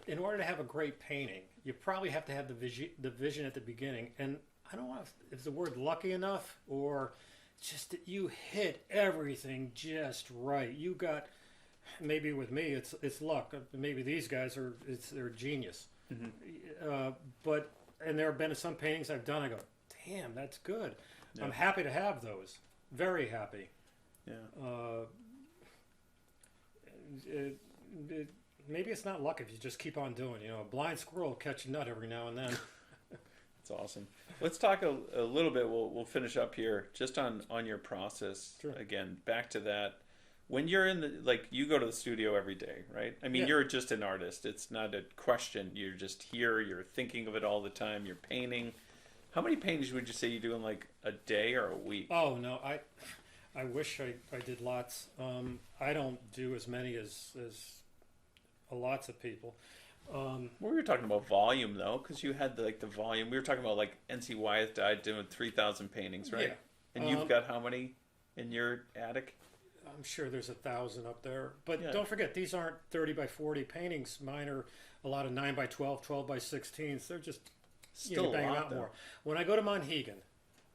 in order to have a great painting, you probably have to have the vision at the beginning. And I don't know if the word lucky enough, or just that you hit everything just right. You got, maybe with me it's luck. Maybe these guys they're genius. But there have been some paintings I've done. I go, damn, that's good. Yeah. I'm happy to have those. Very happy. Yeah. Maybe it's not luck if you just keep on doing. A blind squirrel will catch a nut every now and then. That's awesome. Let's talk a little bit. We'll finish up here just on your process. Sure. Again, back to that. When you're you go to the studio every day, right? I mean, You're just an artist. It's not a question. You're just here. You're thinking of it all the time. You're painting. How many paintings would you say you do in like a day or a week? Oh no, I wish I did lots. I don't do as many as lots of people. We were talking about volume though, because you had the volume. We were talking about like N.C. Wyeth died doing 3,000 paintings, right? Yeah. And you've got how many in your attic? I'm sure there's 1,000 up there. But don't forget, these aren't 30 by 40 paintings. Mine are a lot of 9 by 12, 12 by 16s. They're just still banging out out more. When I go to Monhegan,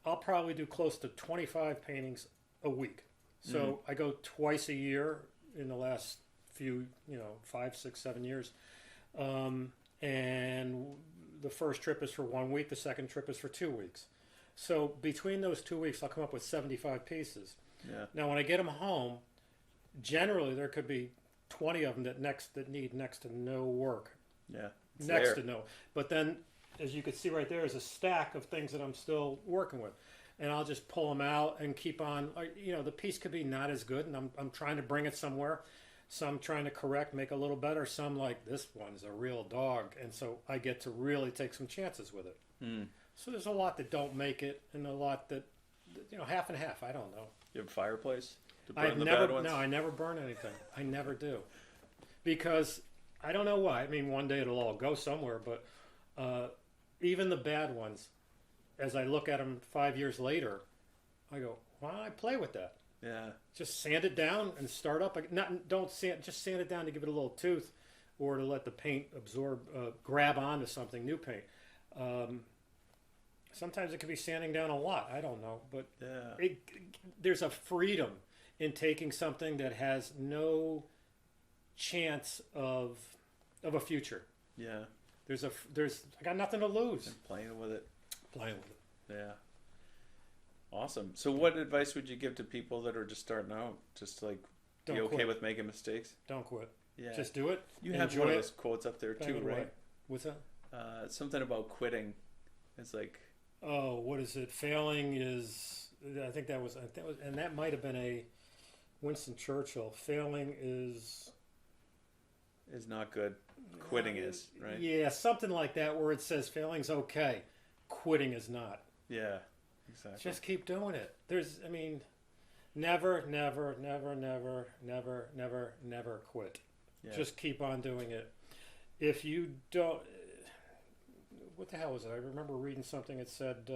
I'll probably do close to 25 paintings a week. So I go twice a year in the last few, 5, 6, 7 years. And the first trip is for 1 week. The second trip is for 2 weeks. So between those 2 weeks, I'll come up with 75 pieces. Yeah. Now, when I get them home, generally there could be 20 of them that need next to no work. Yeah. To no. But then, as you can see right there, is a stack of things that I'm still working with. And I'll just pull them out and keep on. The piece could be not as good, and I'm trying to bring it somewhere. Some trying to correct, make a little better. Some like, this one's a real dog. And so I get to really take some chances with it. So there's a lot that don't make it, and a lot that, half and half. I don't know. You have a fireplace to burn the bad ones? No, I never burn anything. I never do. Because I don't know why. I mean, one day it'll all go somewhere, but even the bad ones, as I look at them 5 years later, I go, why don't I play with that? Yeah. Just sand it down and start up. Just sand it down to give it a little tooth, or to let the paint grab onto something, new paint. Sometimes it can be sanding down a lot. I don't know, but there's a freedom in taking something that has no chance of a future. Yeah. I got nothing to lose. And playing with it. Yeah. Awesome. So what advice would you give to people that are just starting out? Just like, be okay with making mistakes? Don't quit. Yeah. Just do it. You have one of those quotes up there too, right? What's that? Something about quitting. It's like... Oh, what is it? Failing is... I think that was... And that might have been a Winston Churchill. Failing is not good. Quitting is, right? Yeah, something like that, where it says failing's okay. Quitting is not. Yeah. Exactly. Just keep doing it. Never, never, never, never, never, never, never quit. Yeah. Just keep on doing it. If you don't, what the hell was it? I remember reading something that said,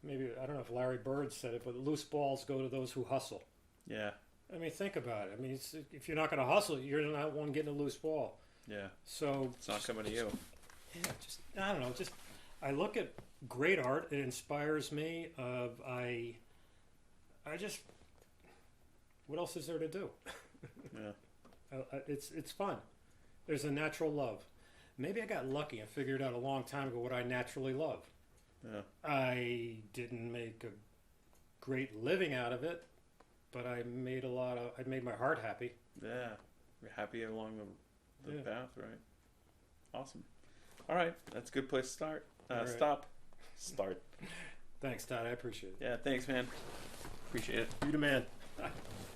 maybe, I don't know if Larry Bird said it, but loose balls go to those who hustle. Yeah. I mean, think about it. I mean, if you're not going to hustle, you're not one getting a loose ball. Yeah. So it's not coming to you. Yeah, I don't know. I look at great art. It inspires me. I just, what else is there to do? Yeah. It's fun. There's a natural love. maybe I got lucky and figured out a long time ago what I naturally love. Yeah. I didn't make a great living out of it, but I made my heart happy. Yeah. You're happy along the Yeah. path, right? Awesome. All right. That's a good place to start. All right. Start. Thanks, Todd. I appreciate it. Yeah, thanks, man. Appreciate it. You the man.